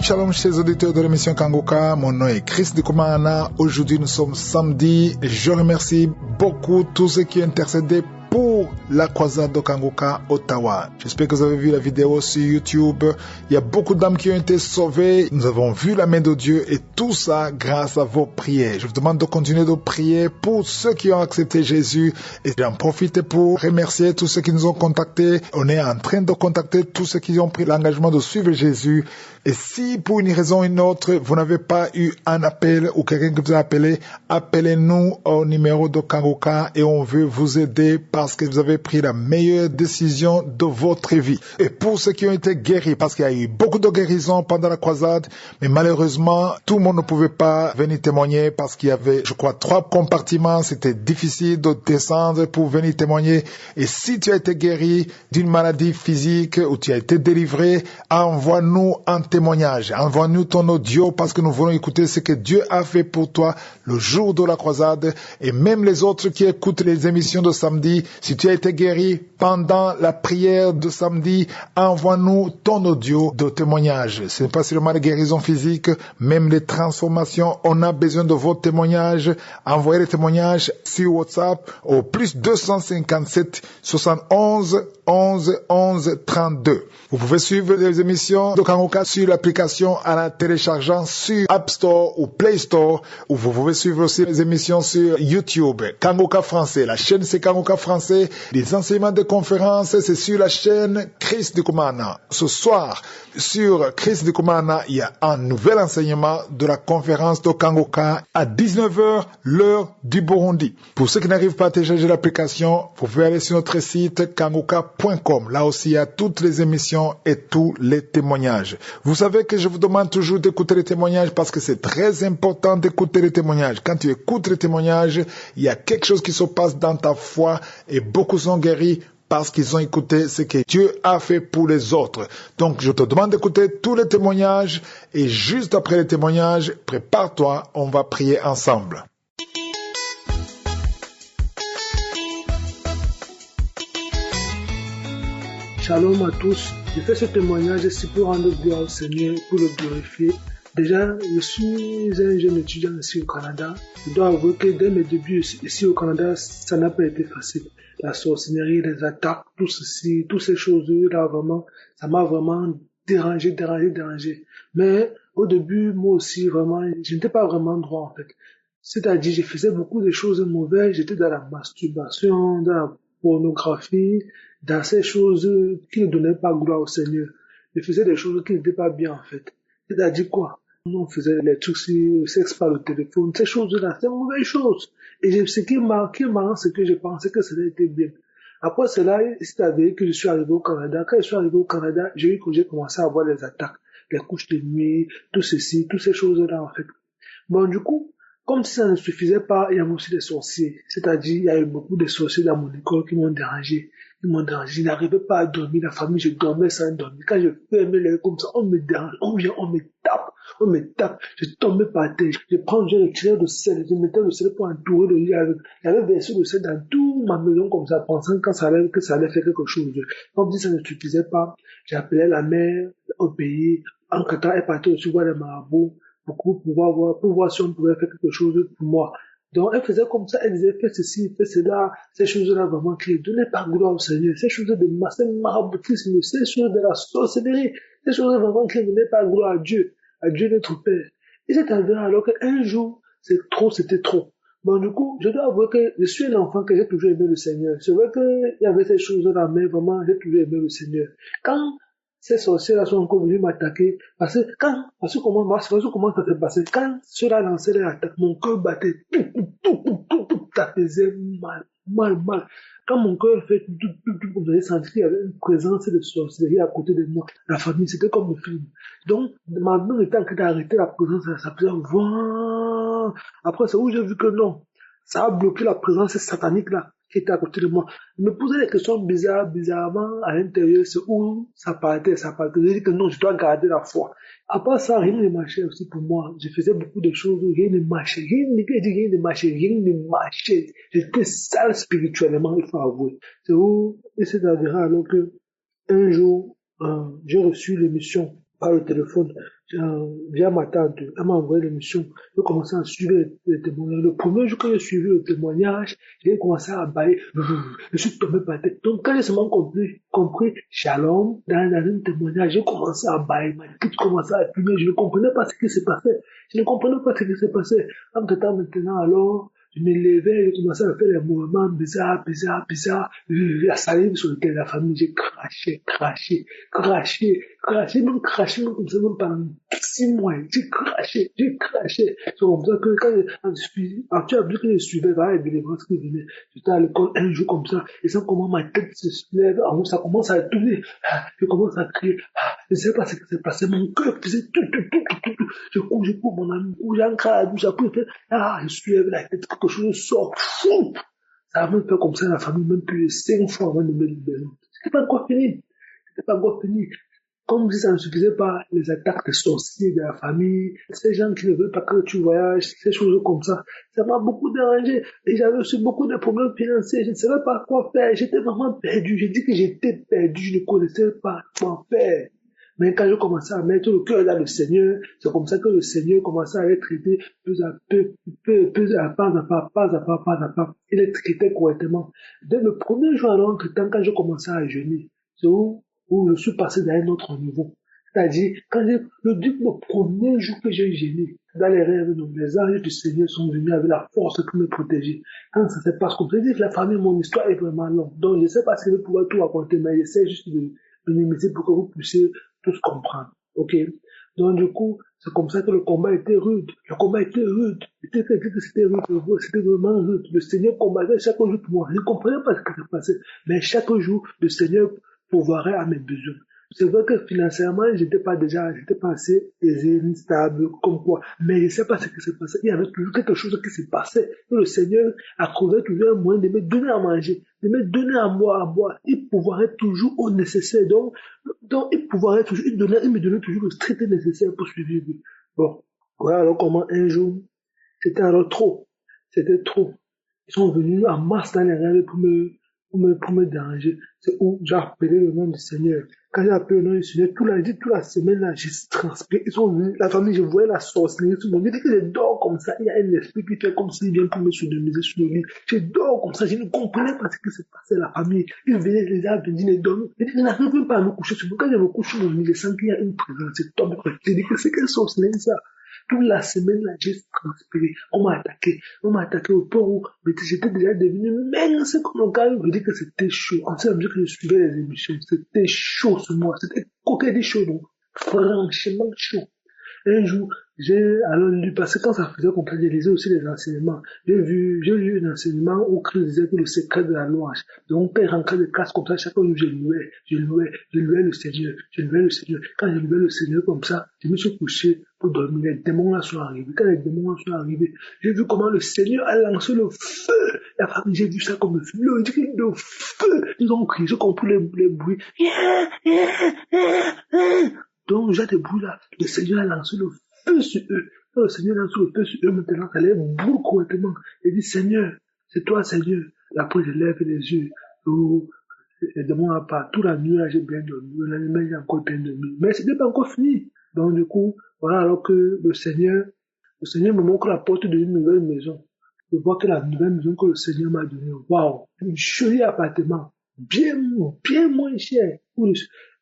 Shalom chers auditeurs de l'émission Kangoka, mon nom est Chris Ndikumana. Aujourd'hui nous sommes samedi. Je remercie beaucoup tous ceux qui ont intercédé pour la croisade de Kangoka Ottawa. J'espère que vous avez vu la vidéo sur YouTube. Il y a beaucoup d'âmes qui ont été sauvées. Nous avons vu la main de Dieu et tout ça grâce à vos prières. Je vous demande de continuer de prier pour ceux qui ont accepté Jésus et j'en profite pour remercier tous ceux qui nous ont contactés. On est en train de contacter tous ceux qui ont pris l'engagement de suivre Jésus. Et si pour une raison ou une autre, vous n'avez pas eu un appel ou quelqu'un qui vous a appelé, appelez-nous au numéro de Kangoka et on veut vous aider parce que vous avez pris la meilleure décision de votre vie. Et pour ceux qui ont été guéris, parce qu'il y a eu beaucoup de guérisons pendant la croisade, mais malheureusement, tout le monde ne pouvait pas venir témoigner parce qu'il y avait, je crois, 3 compartiments. C'était difficile de descendre pour venir témoigner. Et si tu as été guéri d'une maladie physique ou tu as été délivré, envoie-nous un témoignage. Envoie-nous ton audio parce que nous voulons écouter ce que Dieu a fait pour toi le jour de la croisade. Et même les autres qui écoutent les émissions de samedi, si tu as été guéri pendant la prière de samedi, envoie-nous ton audio de témoignage. Ce n'est pas seulement les guérisons physiques, même les transformations. On a besoin de vos témoignages. Envoyez les témoignages sur WhatsApp au plus 257 71 11 11 32. Vous pouvez suivre les émissions de Kangoka sur l'application en la téléchargeant sur App Store ou Play Store, ou vous pouvez suivre aussi les émissions sur YouTube. Kangoka français, la chaîne c'est Kangoka français. Les enseignements de conférences, c'est sur la chaîne Chris Ndikumana. Ce soir, sur Chris Ndikumana, il y a un nouvel enseignement de la conférence de Kangoka à 19h, l'heure du Burundi. Pour ceux qui n'arrivent pas à télécharger l'application, vous pouvez aller sur notre site kangoka.com. Là aussi, il y a toutes les émissions et tous les témoignages. Vous savez que je vous demande toujours d'écouter les témoignages parce que c'est très important d'écouter les témoignages. Quand tu écoutes les témoignages, il y a quelque chose qui se passe dans ta foi et beaucoup sont guéris parce qu'ils ont écouté ce que Dieu a fait pour les autres. Donc, je te demande d'écouter tous les témoignages et juste après les témoignages, prépare-toi, on va prier ensemble. Shalom à tous. Je fais ce témoignage ici pour rendre gloire au Seigneur, pour le glorifier. Déjà, je suis un jeune étudiant ici au Canada. Je dois avouer que dès mes débuts ici au Canada, ça n'a pas été facile. La sorcellerie, les attaques, tout ceci, toutes ces choses-là, vraiment, ça m'a vraiment dérangé. Mais au début, moi aussi, vraiment, je n'étais pas vraiment droit en fait. C'est-à-dire, je faisais beaucoup de choses mauvaises. J'étais dans la masturbation, dans la pornographie, dans ces choses qui ne donnaient pas gloire au Seigneur. Je faisais des choses qui n'étaient pas bien en fait. C'est-à-dire quoi? On faisait les trucs sur le sexe par le téléphone, ces choses-là, c'est une mauvaise chose. Et ce qui est marrant, c'est que je pensais que ça était bien. Après cela, c'est avéré que je suis arrivé au Canada. Quand je suis arrivé au Canada, j'ai commencé à avoir les attaques, les couches de nuit, tout ceci, toutes ces choses-là en fait. Bon, du coup, comme si ça ne suffisait pas, il y a aussi des sorciers. C'est-à-dire, il y a eu beaucoup de sorciers dans mon école qui m'ont dérangé. Je n'arrivais pas à dormir. La famille, je dormais sans dormir. Quand je fermais l'œil comme ça, on me dérange, on vient, on me tape. Je tombais par terre. Je retirais le sel. Je mettais le sel pour entourer le lit avec. Il y avait versé le sel dans toute ma maison comme ça, pensant que ça allait faire quelque chose. Comme si ça ne suffisait pas, j'appelais la mère au pays. Entre-temps, elle partait aussi voir les marabouts pour voir si on pouvait faire quelque chose pour moi. Donc, elle faisait comme ça, elle disait, fais ceci, fais cela, ces choses-là vraiment qui ne donnaient pas gloire au Seigneur, ces choses de maraboutisme, ces choses de la sorcellerie, ces choses vraiment qui ne donnaient pas gloire à Dieu notre Père. Et c'est avéré alors qu'un jour, c'était trop. Bon, du coup, je dois avouer que je suis un enfant que j'ai toujours aimé le Seigneur. C'est vrai qu'il y avait ces choses-là, mais vraiment, j'ai toujours aimé le Seigneur. Quand ces sorciers-là sont encore venus m'attaquer, parce que comment ça s'est passé, quand ceux-là lançaient leur attaque, mon cœur battait, ça faisait mal. Quand mon cœur fait vous avez senti qu'il y avait une présence de sorcellerie à côté de moi. La famille, c'était comme le film. Donc, ma main était en train d'arrêter la présence, ça faisait vent. Après, c'est où j'ai vu que non, ça a bloqué la présence satanique là, qui était à côté de moi. Je me posais des questions bizarrement à l'intérieur, c'est où ça partait. J'ai dit que non, je dois garder la foi. À part ça, rien ne marchait aussi pour moi. Je faisais beaucoup de choses, rien ne marchait. Rien ne marchait. J'étais sale spirituellement, il faut avouer. C'est où, et c'est avéré alors que un jour, j'ai reçu l'émission par le téléphone, via ma tante. Elle m'a envoyé l'émission. J'ai commencé à suivre les témoignages. Le premier jour que j'ai suivi le témoignage, j'ai commencé à bailler. Je suis tombé par terre. Donc, quand j'ai seulement compris Shalom, dans un témoignage, j'ai commencé à bailler. Ma tête commençait à fumer. Je ne comprenais pas ce qui se passait. Je ne comprenais pas ce qui se passait. En tout temps, maintenant, alors, je me levais, je commençais à faire des mouvements bizarres. La salive sur lequel la famille, j'ai craché, même craché, même comme ça, même pendant 6 mois, j'ai craché. C'est comme ça que tu as vu que je suivais, les délivrances qui venaient, j'étais à l'école un jour comme ça, et ça comment ma tête se lève, ça commence à tourner, je commence à crier, je ne sais pas ce qui s'est passé, mon cœur faisait tout. Je cours, mon ami, j'entre à la bouche, après, je soulève la tête, quelque chose sort, fou! Ça a même fait comme ça, la famille, même plus de 5 fois avant de me libérer. C'était pas encore fini. Comme si ça ne suffisait pas, les attaques des sorciers de la famille, ces gens qui ne veulent pas que tu voyages, ces choses comme ça m'a beaucoup dérangé. Et j'avais aussi beaucoup de problèmes financiers, je ne savais pas quoi faire, j'étais vraiment perdu. J'ai dit que j'étais perdu, je ne connaissais pas quoi faire. Mais quand je commençais à mettre le cœur dans le Seigneur, c'est comme ça que le Seigneur commençait à être traité peu à peu, pas à pas. Il est traité correctement. Dès le premier jour, alors, quand je commençais à jeûner, c'est où je suis passé dans un autre niveau. C'est-à-dire, le premier jour que j'ai gêné, dans les rêves, les anges du Seigneur sont venus avec la force pour me protéger. Quand ça se passe comme ça, je dis que la famille, mon histoire est vraiment longue. Donc, je ne sais pas si je vais pouvoir tout raconter, mais j'essaie juste de minimiser pour que vous puissiez tous comprendre. Ok? Donc, du coup, c'est comme ça que le combat était rude. C'était vraiment rude. Le Seigneur combattait chaque jour pour moi. Je ne comprenais pas ce qui se passait. Mais chaque jour, le Seigneur pourvoirait à mes besoins. C'est vrai que financièrement, j'étais pas assez aisé, ni stable, comme quoi. Mais je ne sais pas ce qui se passait. Il y avait toujours quelque chose qui se passait. Et le Seigneur a trouvé toujours un moyen de me donner à manger, de me donner à boire. Il pourvoirait toujours au nécessaire. Donc, il pourvoirait toujours, il me donnait toujours le strict nécessaire pour survivre. Bon. Voilà alors comment un jour, c'était alors trop. C'était trop. Ils sont venus en masse dans les rêves pour me déranger. C'est où j'ai appelé le nom du Seigneur. Quand j'ai appelé le nom du Seigneur, toute la semaine là, j'ai transpiré. Ils sont venus, la famille, je voyais la sorcellerie, tout le monde. J'ai dit que je dors comme ça. Il y a un esprit qui fait comme s'il vient pour me sodomiser sur le lit. Je dors comme ça. Je ne comprenais pas ce qui se passait la famille. Ils venaient, les gens venaient, ils dorment. Je n'arrive même pas à me coucher sur moi. Quand je me couche sur mon lit, je sens qu'il y a une présence. C'est top. J'ai dit que c'est quelle sorcellerie ça? Toute la semaine, là, j'ai transpiré. On m'a attaqué au point où j'étais déjà devenu mince comme un gars. Je dis que c'était chaud. En fait, que je suivais les émissions, c'était chaud sur moi. C'était coquet chaud, donc. Franchement chaud. Un jour, j'ai alors lu, parce que quand ça faisait comme ça, j'ai lisé aussi les enseignements. J'ai lu un enseignement où Christ disait que le secret de la louange. Donc, quand il rentrait de classe comme ça, chaque jour, je louais le Seigneur. Quand je louais le Seigneur comme ça, je me suis couché pour dormir. Les démons là sont arrivés. Quand les démons là sont arrivés, j'ai vu comment le Seigneur a lancé le feu. La famille, j'ai vu ça comme le cri de feu. Ils ont crié, j'ai compris les bruits. Donc, j'ai des bruits là. Le Seigneur a lancé le feu sur eux. Quand le Seigneur lance le feu sur eux, maintenant, ça les brûle correctement. Il dit, Seigneur, c'est toi, Seigneur. Après, je lève les yeux. Oh, les démons n'ont pas. Toute la nuit, là, j'ai bien dormi. La nuit, j'ai encore bien dormi. Mais ce n'est pas encore fini. Donc, du coup, voilà, alors que le Seigneur me montre la porte d'une nouvelle maison. Je vois que la nouvelle maison que le Seigneur m'a donnée, waouh, un joli appartement. Bien moins cher.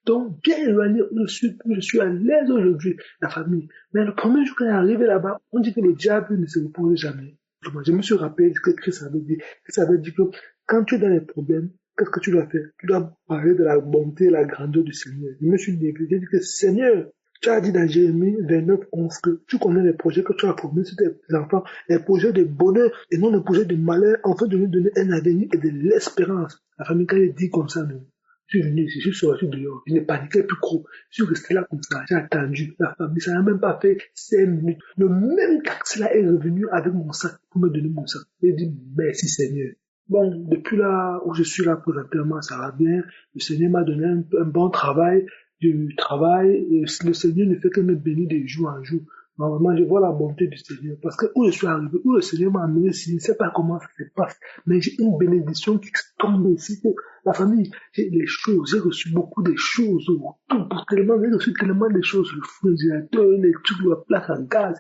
Donc, bien éloigné, je suis à l'aise aujourd'hui, la famille. Mais le premier jour quand est arrivé là-bas, on dit que le diable ne se repose jamais. Je me suis rappelé ce que Christ avait dit. Christ avait dit que quand tu es dans les problèmes, qu'est-ce que tu dois faire? Tu dois parler de la bonté et la grandeur du Seigneur. Je me suis dit, j'ai dit que Seigneur, tu as dit dans Jérémie 29, 11 que tu connais les projets que tu as promis sur tes enfants, les projets de bonheur et non les projets de malheur, afin de nous donner un avenir et de l'espérance. La famille, quand elle dit comme ça, non. Je suis venu ici, je suis sorti dehors, je n'ai paniqué plus gros. Je suis resté là comme ça, j'ai attendu. La famille, ça n'a même pas fait 5 minutes. Le même taxi là est revenu avec mon sac pour me donner mon sac. J'ai dit merci Seigneur. Bon, depuis là où je suis là présentement, ça va bien. Le Seigneur m'a donné un bon travail. Du travail, et le Seigneur ne fait que me bénir de jour en jour. Normalement, je vois la bonté du Seigneur. Parce que où je suis arrivé, où le Seigneur m'a amené, je ne sais pas comment ça se passe. Mais j'ai une bénédiction qui tombe ici. La famille, j'ai les choses, j'ai reçu beaucoup de choses. Tout, tellement, j'ai reçu tellement de choses. Le frigérateur, les trucs, la plaque à gaz.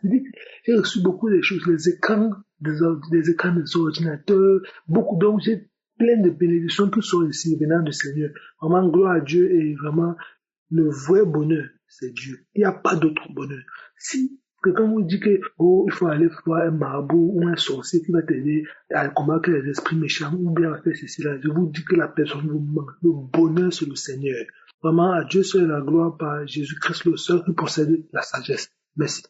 J'ai reçu beaucoup de choses. Les écrans, des écrans des ordinateurs, beaucoup. Donc, j'ai plein de bénédictions qui sont ici venant du Seigneur. Vraiment, gloire à Dieu et vraiment, le vrai bonheur, c'est Dieu. Il n'y a pas d'autre bonheur. Si quelqu'un vous dit que oh, il faut aller voir un marabout ou un sorcier qui va t'aider à combattre les esprits méchants ou bien à faire ceci là, je vous dis que la personne vous manque. Le bonheur, c'est le Seigneur. Vraiment, à Dieu seul la gloire par Jésus-Christ, le seul qui possède la sagesse. Merci.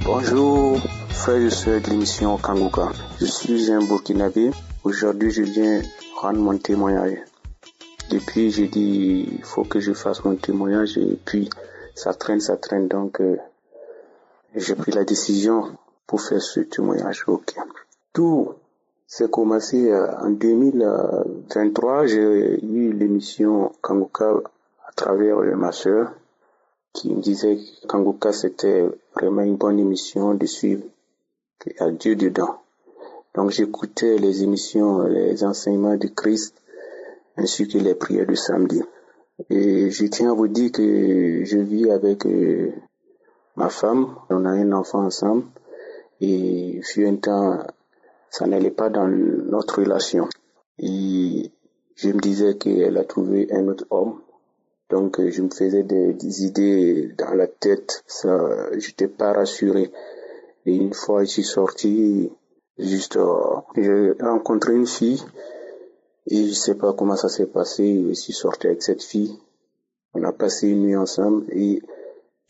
Bonjour, frères et sœurs de l'émission Kanguka. Je suis un Burkinabé. Aujourd'hui, je viens rendre mon témoignage. Depuis, j'ai dit, il faut que je fasse mon témoignage et puis ça traîne. Donc, j'ai pris la décision pour faire ce témoignage. Ok. Tout s'est commencé en 2023. J'ai eu l'émission Kanguka à travers ma sœur qui me disait que Kanguka c'était vraiment une bonne émission de suivre, qu'il y a Dieu dedans. Donc j'écoutais les émissions, les enseignements de Christ, ainsi que les prières du samedi. Et je tiens à vous dire que je vis avec ma femme, on a un enfant ensemble, et fut un temps, ça n'allait pas dans notre relation. Et je me disais qu'elle a trouvé un autre homme. Donc, je me faisais des idées dans la tête, ça, j'étais pas rassuré. Et une fois, je suis sorti, j'ai rencontré une fille, et je sais pas comment ça s'est passé, je suis sorti avec cette fille. On a passé une nuit ensemble, et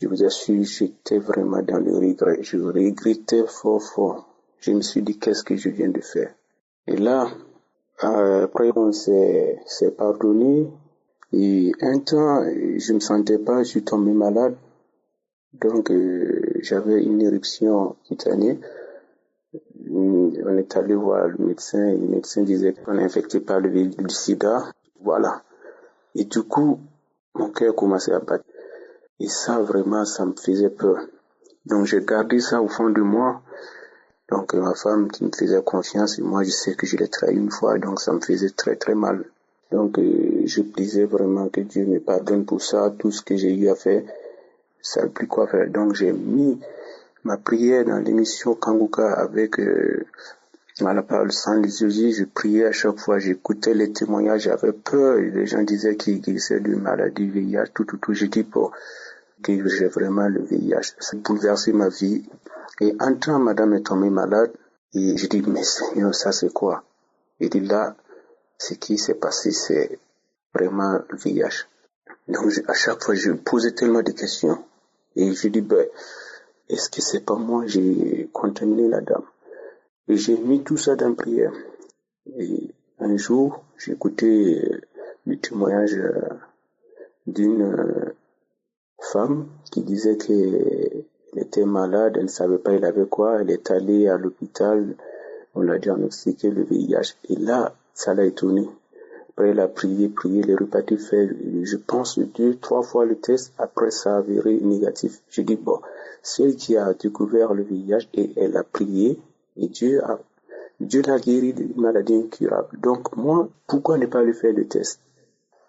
je vous assure, j'étais vraiment dans le regret. Je regrettais fort. Je me suis dit, qu'est-ce que je viens de faire? Et là, après, on s'est pardonné. Et un temps, je me sentais pas, je suis tombé malade. Donc, j'avais une éruption cutanée. On est allé voir le médecin et le médecin disait qu'on est infecté par le sida. Voilà. Et du coup, mon cœur commençait à battre. Et ça, vraiment, ça me faisait peur. Donc, j'ai gardé ça au fond de moi. Donc, ma femme qui me faisait confiance, et moi, je sais que je l'ai trahi une fois, donc ça me faisait très mal. Donc, je disais vraiment que Dieu me pardonne pour ça, tout ce que j'ai eu à faire, ça n'a plus quoi faire. Donc, j'ai mis ma prière dans l'émission Kanguka avec la parole sans les yeux. Je priais à chaque fois, j'écoutais les témoignages, j'avais peur. Les gens disaient qu'ils guérissaient de maladie, VIH, tout. Je dis que j'ai vraiment le VIH. Ça a bouleversé ma vie. Et un temps, madame est tombée malade. Et je dis, mais Seigneur, ça c'est quoi? Et dit là, ce qui s'est passé, c'est vraiment le VIH. Donc, à chaque fois, je posais tellement de questions. Et je dis, est-ce que c'est pas moi, j'ai contaminé la dame? Et j'ai mis tout ça dans la prière. Et un jour, j'ai écouté le témoignage d'une femme qui disait qu'elle était malade, elle ne savait pas elle avait quoi, elle est allée à l'hôpital, on l'a diagnostiqué le VIH. Et là, ça l'a étonné. Après, elle a prié, elle est repartie faire, je pense, 2-3 fois le test. Après, ça a avéré négatif. Je dis, celle qui a découvert le VIH et elle a prié, et Dieu l'a guéri d'une maladie incurable. Donc, moi, pourquoi ne pas lui faire le test?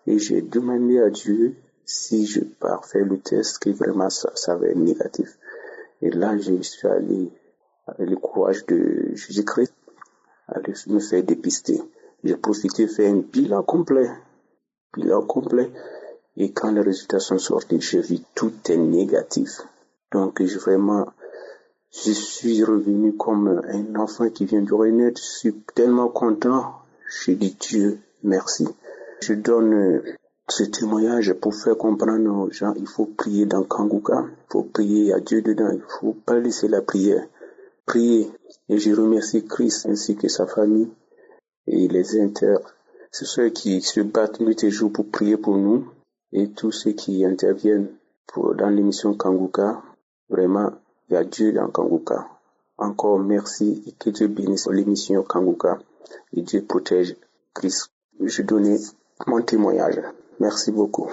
Et j'ai demandé à Dieu si je pars faire le test, que vraiment ça va être négatif. Et là, je suis allé, avec le courage de Jésus-Christ, aller me faire dépister. J'ai profité de faire un bilan complet. Et quand les résultats sont sortis, j'ai vu tout est négatif. Donc, je suis revenu comme un enfant qui vient de renaître. Je suis tellement content. Je dis Dieu, merci. Je donne ce témoignage pour faire comprendre aux gens, il faut prier dans Kanguka. Il faut prier à Dieu dedans. Il faut pas laisser la prière. Prier. Et je remercie Christ ainsi que sa famille. Et les c'est ceux qui se battent nuit et jour pour prier pour nous, et tous ceux qui interviennent dans l'émission Kanguka. Vraiment, il y a Dieu dans Kanguka. Encore merci et que Dieu bénisse l'émission Kanguka et Dieu protège Christ. Je donnais mon témoignage. Merci beaucoup.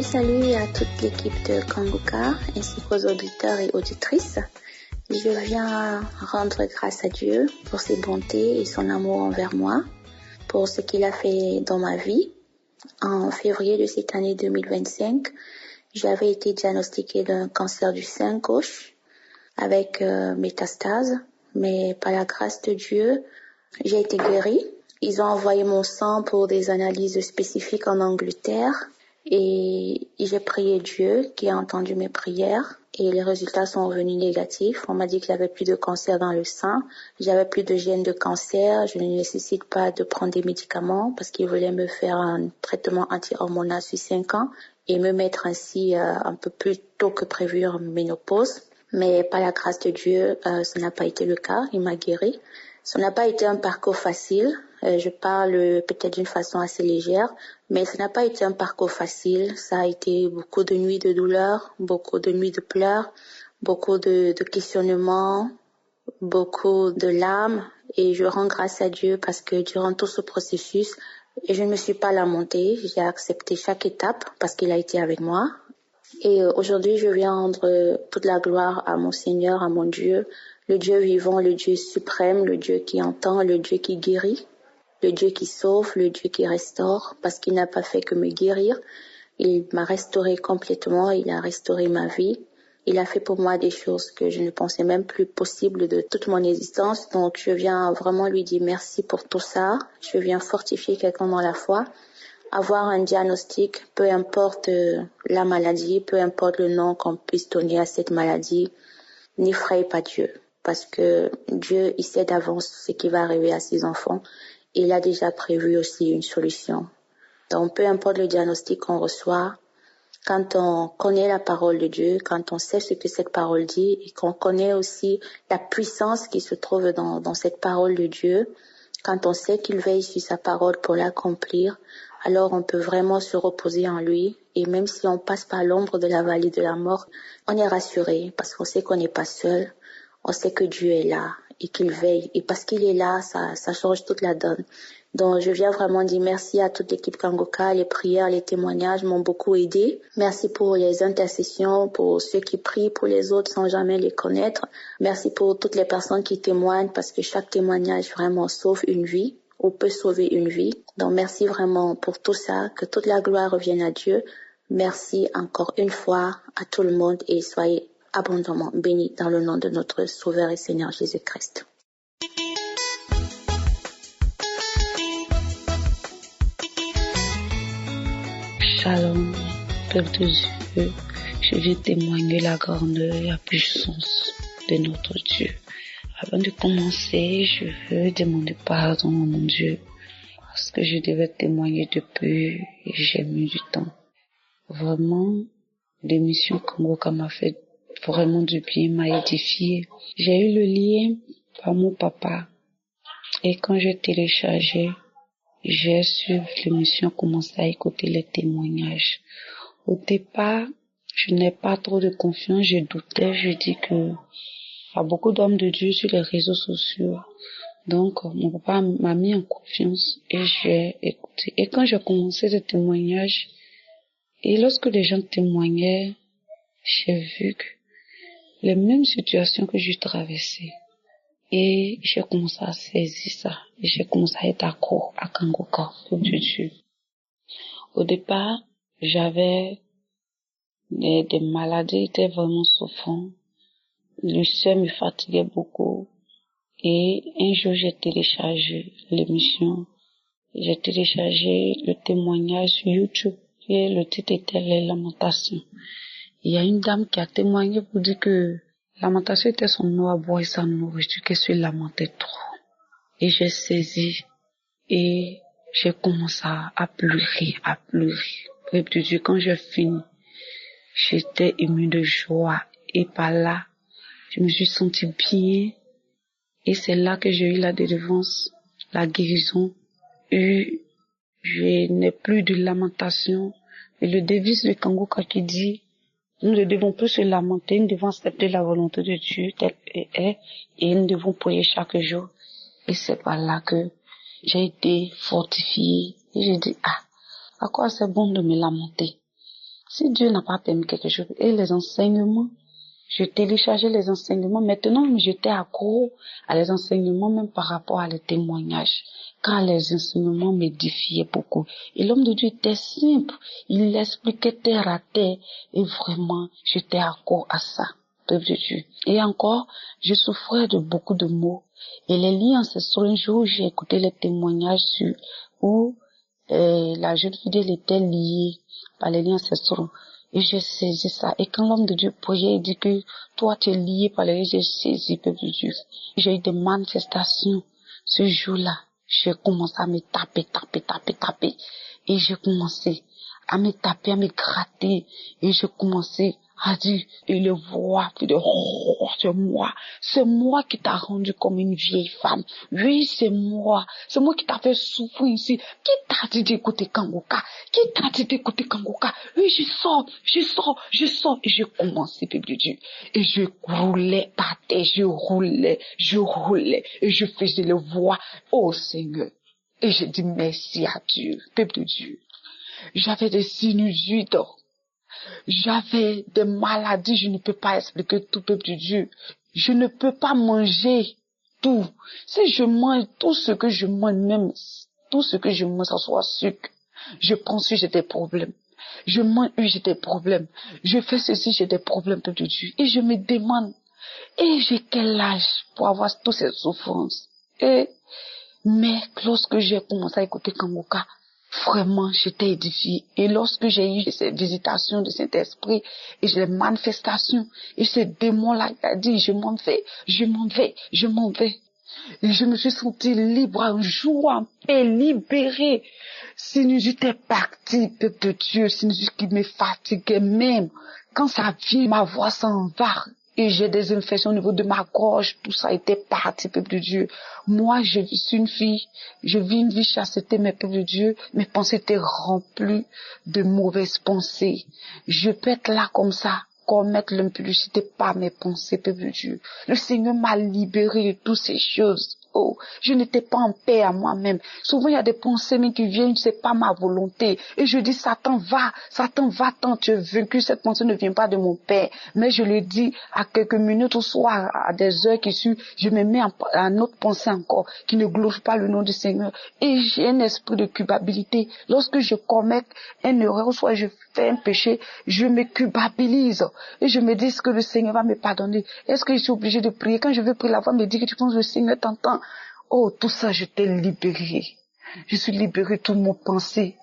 Salut à toute l'équipe de Kanguka ainsi qu'aux auditeurs et auditrices. Je viens rendre grâce à Dieu pour ses bontés et son amour envers moi, pour ce qu'il a fait dans ma vie. En février de cette année 2025, j'avais été diagnostiquée d'un cancer du sein gauche avec métastase, mais par la grâce de Dieu, j'ai été guérie. Ils ont envoyé mon sang pour des analyses spécifiques en Angleterre et j'ai prié Dieu qui a entendu mes prières et les résultats sont revenus négatifs. On m'a dit qu'il n'y avait plus de cancer dans le sein, j'avais plus de gènes de cancer, je ne nécessite pas de prendre des médicaments parce qu'ils voulaient me faire un traitement anti-hormonal sur 5 ans et me mettre ainsi un peu plus tôt que prévu en ménopause. Mais par la grâce de Dieu, ça n'a pas été le cas, il m'a guéri. Ça n'a pas été un parcours facile, je parle peut-être d'une façon assez légère, mais ça n'a pas été un parcours facile. Ça a été beaucoup de nuits de douleur, beaucoup de nuits de pleurs, beaucoup de questionnements, beaucoup de larmes. Et je rends grâce à Dieu parce que durant tout ce processus, je ne me suis pas lamentée. J'ai accepté chaque étape parce qu'il a été avec moi. Et aujourd'hui, je viens rendre toute la gloire à mon Seigneur, à mon Dieu, le Dieu vivant, le Dieu suprême, le Dieu qui entend, le Dieu qui guérit, le Dieu qui sauve, le Dieu qui restaure, parce qu'il n'a pas fait que me guérir. Il m'a restauré complètement, il a restauré ma vie. Il a fait pour moi des choses que je ne pensais même plus possibles de toute mon existence. Donc, je viens vraiment lui dire merci pour tout ça. Je viens fortifier quelqu'un dans la foi. Avoir un diagnostic, peu importe la maladie, peu importe le nom qu'on puisse donner à cette maladie, n'effraie pas Dieu. Parce que Dieu, il sait d'avance ce qui va arriver à ses enfants. Il a déjà prévu aussi une solution. Donc, peu importe le diagnostic qu'on reçoit, quand on connaît la parole de Dieu, quand on sait ce que cette parole dit et qu'on connaît aussi la puissance qui se trouve dans cette parole de Dieu, quand on sait qu'il veille sur sa parole pour l'accomplir, alors on peut vraiment se reposer en lui. Et même si on passe par l'ombre de la vallée de la mort, on est rassuré parce qu'on sait qu'on n'est pas seul. On sait que Dieu est là et qu'il veille. Et parce qu'il est là, ça change toute la donne. Donc, je viens vraiment dire merci à toute l'équipe Kanguka. Les prières, les témoignages m'ont beaucoup aidé. Merci pour les intercessions, pour ceux qui prient pour les autres sans jamais les connaître. Merci pour toutes les personnes qui témoignent parce que chaque témoignage vraiment sauve une vie ou peut sauver une vie. Donc, merci vraiment pour tout ça. Que toute la gloire revienne à Dieu. Merci encore une fois à tout le monde et soyez abondamment bénis dans le nom de notre Sauveur et Seigneur Jésus-Christ. Shalom, peuple de Dieu, je vais témoigner la grandeur et la puissance de notre Dieu. Avant de commencer, je veux demander pardon à mon Dieu parce que je devais témoigner depuis et j'ai mis du temps. Vraiment, l'émission Kanguka m'a fait vraiment du bien, m'a édifié. J'ai eu le lien par mon papa et quand j'ai téléchargé, j'ai suivi l'émission, commencé à écouter les témoignages. Au départ, je n'ai pas trop de confiance, je doutais, je dis que il y a beaucoup d'hommes de Dieu sur les réseaux sociaux. Donc, mon papa m'a mis en confiance et j'ai écouté. Et quand j'ai commencé ce témoignage, et lorsque les gens témoignaient, j'ai vu que les mêmes situations que je traversais. Et j'ai commencé à saisir ça. Et j'ai commencé à être accro à Kanguka, pour Dieu. Au départ, j'avais des maladies, j'étais vraiment souffrant. Le sein me fatiguait beaucoup. Et un jour, j'ai téléchargé l'émission. J'ai téléchargé le témoignage sur YouTube. Et le titre était Les Lamentations. Il y a une dame qui a témoigné pour dire que lamentation était son eau à boire et sa nourriture, qu'elle se lamentait trop. Et j'ai saisi et j'ai commencé à pleurer. Près de Dieu, quand j'ai fini, j'étais émue de joie. Et par là, je me suis sentie bien. Et c'est là que j'ai eu la délivrance, la guérison. Et je n'ai plus de lamentation. Et le devise de Kanguka qui dit, Nous ne devons plus se lamenter, nous devons accepter la volonté de Dieu telle qu'elle est et nous devons prier chaque jour. Et c'est par là que j'ai été fortifiée et j'ai dit, à quoi c'est bon de me lamenter? Si Dieu n'a pas permis quelque chose, et les enseignements, je téléchargeais les enseignements. Maintenant, j'étais accro à les enseignements, même par rapport à les témoignages, car les enseignements m'édifiaient beaucoup. Et l'homme de Dieu était simple. Il l'expliquait terre à terre. Et vraiment, j'étais accro à ça, peuple de Dieu. Et encore, je souffrais de beaucoup de maux. Et les liens, c'est sur un jour où j'ai écouté les témoignages où la jeune fille elle était liée par les liens ancestraux. Et j'ai saisi ça. Et quand l'homme de Dieu priait, il dit que toi tu es lié par les liens, j'ai saisi, peuple de Dieu. J'ai eu des manifestations. Ce jour-là, j'ai commencé à me taper. Et j'ai commencé à me taper, à me gratter. Et j'ai commencé à dire, et le voix, puis de, oh, c'est moi qui t'a rendu comme une vieille femme. Oui, c'est moi qui t'a fait souffrir ici. Qui t'a dit d'écouter Kangoka? Oui, je sors. Et j'ai commencé, peuple de Dieu. Et je roulais par terre, je roulais. Et je faisais le voix, oh Seigneur. Et j'ai dit merci à Dieu, peuple de Dieu. J'avais des sinusite. J'avais des maladies, je ne peux pas expliquer tout, peuple de Dieu. Je ne peux pas manger tout. Si je mange tout ce que je mange, même tout ce que je mange, ça soit sucre, je pense que j'ai des problèmes. Je mange, j'ai des problèmes. Je fais ceci, j'ai des problèmes, peuple de Dieu. Et je me demande, et j'ai quel âge pour avoir toutes ces souffrances? Mais lorsque j'ai commencé à écouter Kangoka, vraiment, j'étais édifiée. Et lorsque j'ai eu ces visitations de Saint-Esprit et les manifestations, et ces démons-là, il a dit, je m'en vais. Et je me suis sentie libre, un jour en paix, libérée. Sinusite est partie, peuple de Dieu, sinusite qui me fatiguait même. Quand ça vient, ma voix s'en va. Et j'ai des infections au niveau de ma gorge, tout ça était parti, peuple de Dieu. Moi, je suis une fille, je vis une vie chasteté, mais peuple de Dieu, mes pensées étaient remplies de mauvaises pensées. Je peux être là comme ça, commettre l'impudicité par mes pensées, peuple de Dieu. Le Seigneur m'a libéré de toutes ces choses. Oh, je n'étais pas en paix à moi-même. Souvent, il y a des pensées mais qui viennent, c'est pas ma volonté. Et je dis, Satan, va-t'en, tu es vaincu. Cette pensée ne vient pas de mon Père. Mais je le dis à quelques minutes au soir, à des heures qui suivent, je me mets à une autre pensée encore, qui ne glorifie pas le nom du Seigneur. Et j'ai un esprit de culpabilité. Lorsque je commets une erreur, ou soit je fais un péché, je me culpabilise. Et je me dis, est-ce que le Seigneur va me pardonner? Est-ce que je suis obligé de prier? Quand je veux prier, la voix me dit que tu penses que le Seigneur t'entend. Oh, tout ça, je t'ai libéré. Je suis libéré de toutes mes pensées.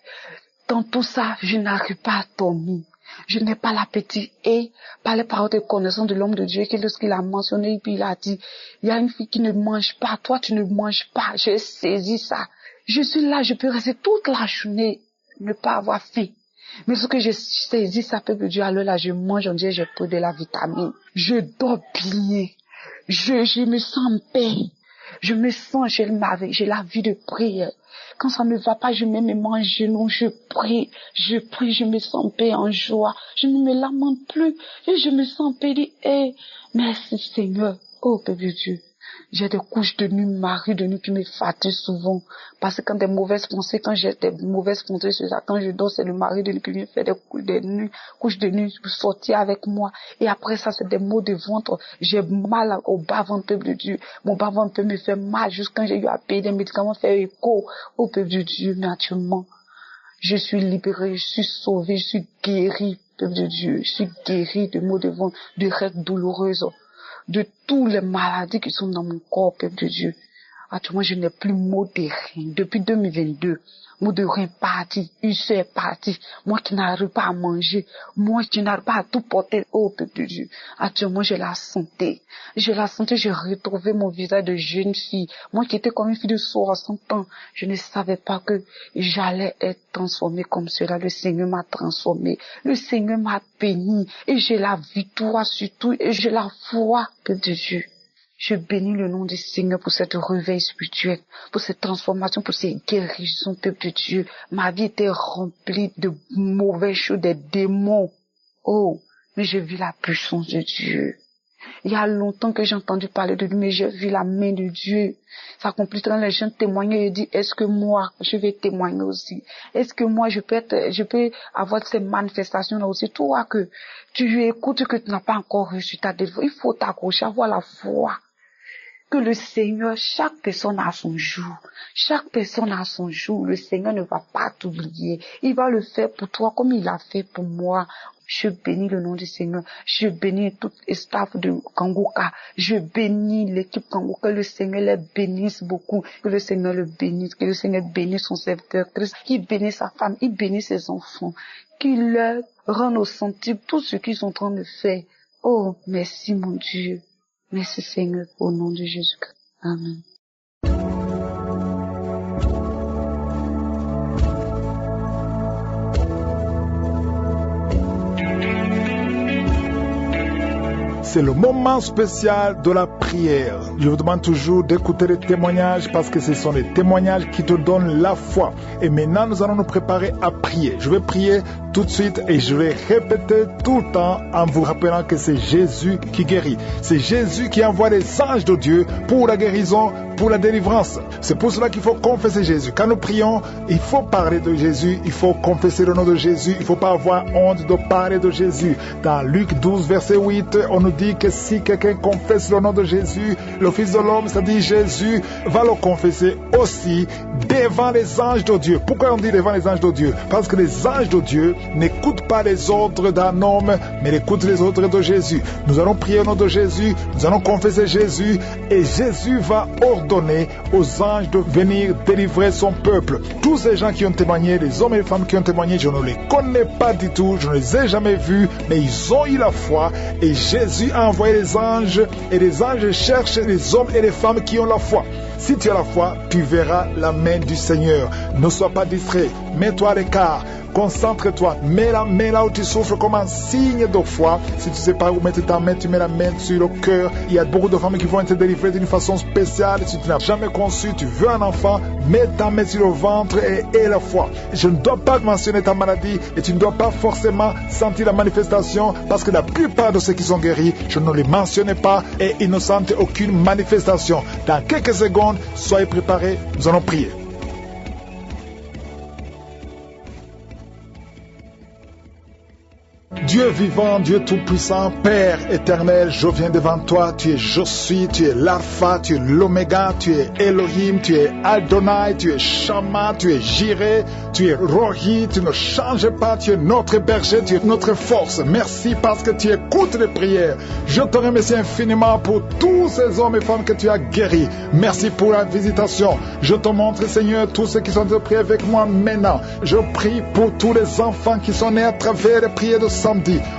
Dans tout ça, je n'arrive pas à dormir. Je n'ai pas l'appétit. Et par les paroles de connaissance de l'homme de Dieu, que lorsqu'il a mentionné, puis il a dit, il y a une fille qui ne mange pas, toi tu ne manges pas. J'ai saisi ça. Je suis là, je peux rester toute la journée, ne pas avoir faim. Mais lorsque j'ai saisi ça, peuple de Dieu, alors là, je mange, on dirait j'ai pris de la vitamine. Je dors bien. Je me sens en paix. Je me sens, j'ai la vie de prière. Quand ça ne va pas, je mets mes mains en genoux, je prie, je me sens en paix, en joie. Je ne me lamente plus et je me sens en paix. Merci Seigneur. Oh, peuple de Dieu. J'ai des couches de nuit, mari de nuit qui me fatiguent souvent. Parce que quand j'ai des mauvaises pensées, quand je dors, c'est le mari de nuit qui vient faire des couches de nuit pour sortir avec moi. Et après ça, c'est des maux de ventre. J'ai mal au bas-ventre, peuple de Dieu. Mon bas-ventre peut me faire mal jusqu'à quand j'ai eu à payer des médicaments, faire écho. Oh, peuple de Dieu, naturellement. Je suis libérée, je suis sauvée, je suis guérie, peuple de Dieu. Je suis guérie de maux de ventre, de règles douloureuses, de toutes les maladies qui sont dans mon corps, peuple de Dieu. Actuellement, je n'ai plus mot de rein. Depuis 2022, mot de rein parti, ulcère parti. Moi qui n'arrive pas à manger, moi qui n'arrive pas à tout porter, oh peuple de Dieu. Actuellement, j'ai la santé. J'ai retrouvé mon visage de jeune fille. Moi qui étais comme une fille de 60 ans, je ne savais pas que j'allais être transformée comme cela. Le Seigneur m'a transformée. Le Seigneur m'a béni. Et j'ai la victoire sur tout. Et j'ai la foi, peuple de Dieu. Je bénis le nom du Seigneur pour cette réveil spirituel, pour cette transformation, pour ces guérisons, peuple de Dieu. Ma vie était remplie de mauvaises choses, des démons. Oh, mais j'ai vu la puissance de Dieu. Il y a longtemps que j'ai entendu parler de lui, mais j'ai vu la main de Dieu s'accomplir quand les gens témoignaient. Je dis, est-ce que moi, je vais témoigner aussi? Est-ce que moi, je peux avoir ces manifestations-là aussi? Toi, que tu écoutes, que tu n'as pas encore reçu ta délivrance, il faut t'accrocher, avoir la foi. Que le Seigneur, chaque personne a son jour. Chaque personne a son jour. Le Seigneur ne va pas t'oublier. Il va le faire pour toi comme il l'a fait pour moi. Je bénis le nom du Seigneur. Je bénis tout le staff de Kanguka. Je bénis l'équipe Kanguka. Le Seigneur les bénisse beaucoup. Que le Seigneur le bénisse. Que le Seigneur bénisse son serviteur Christ. Qu'il bénisse sa femme. Il bénisse ses enfants. Qu'il leur rende au centime tout ce qu'ils sont en train de faire. Oh, merci mon Dieu. Merci Seigneur, au nom de Jésus-Christ. Amen. C'est le moment spécial de la prière. Je vous demande toujours d'écouter les témoignages parce que ce sont les témoignages qui te donnent la foi. Et maintenant, nous allons nous préparer à prier. Je vais prier tout de suite et je vais répéter tout le temps en vous rappelant que c'est Jésus qui guérit. C'est Jésus qui envoie les anges de Dieu pour la guérison, pour la délivrance. C'est pour cela qu'il faut confesser Jésus. Quand nous prions, il faut parler de Jésus, il faut confesser le nom de Jésus, il ne faut pas avoir honte de parler de Jésus. Dans Luc 12, verset 8, on nous dit que si quelqu'un confesse le nom de Jésus, le Fils de l'homme, c'est-à-dire Jésus, va le confesser aussi devant les anges de Dieu. Pourquoi on dit devant les anges de Dieu? Parce que les anges de Dieu n'écoutent pas les ordres d'un homme, mais écoutent les ordres de Jésus. Nous allons prier au nom de Jésus, nous allons confesser Jésus, et Jésus va ordonner aux anges de venir délivrer son peuple. Tous ces gens qui ont témoigné, les hommes et les femmes qui ont témoigné, je ne les connais pas du tout, je ne les ai jamais vus, mais ils ont eu la foi, et Jésus a envoyé les anges, et les anges cherchent les hommes et les femmes qui ont la foi. Si tu as la foi, tu verras la main du Seigneur. Ne sois pas distrait, mets-toi à l'écart. Concentre-toi, mets la main là où tu souffres comme un signe de foi. Si tu ne sais pas où mettre ta main, tu mets la main sur le cœur. Il y a beaucoup de femmes qui vont être délivrées d'une façon spéciale. Si tu n'as jamais conçu, tu veux un enfant, mets ta main sur le ventre et aie la foi. Je ne dois pas mentionner ta maladie et tu ne dois pas forcément sentir la manifestation parce que la plupart de ceux qui sont guéris, je ne les mentionnais pas et ils ne sentent aucune manifestation. Dans quelques secondes, soyez préparés, nous allons prier. Dieu vivant, Dieu tout-puissant, Père éternel, je viens devant toi, tu es je suis, tu es l'alpha, tu es l'oméga, tu es Elohim, tu es Adonai, tu es Shama, tu es Jireh, tu es Rohi, tu ne changes pas, tu es notre berger, tu es notre force. Merci parce que tu écoutes les prières. Je te remercie infiniment pour tous ces hommes et femmes que tu as guéris. Merci pour la visitation. Je te montre, Seigneur, tous ceux qui sont de prier avec moi maintenant. Je prie pour tous les enfants qui sont nés à travers les prières de samedi.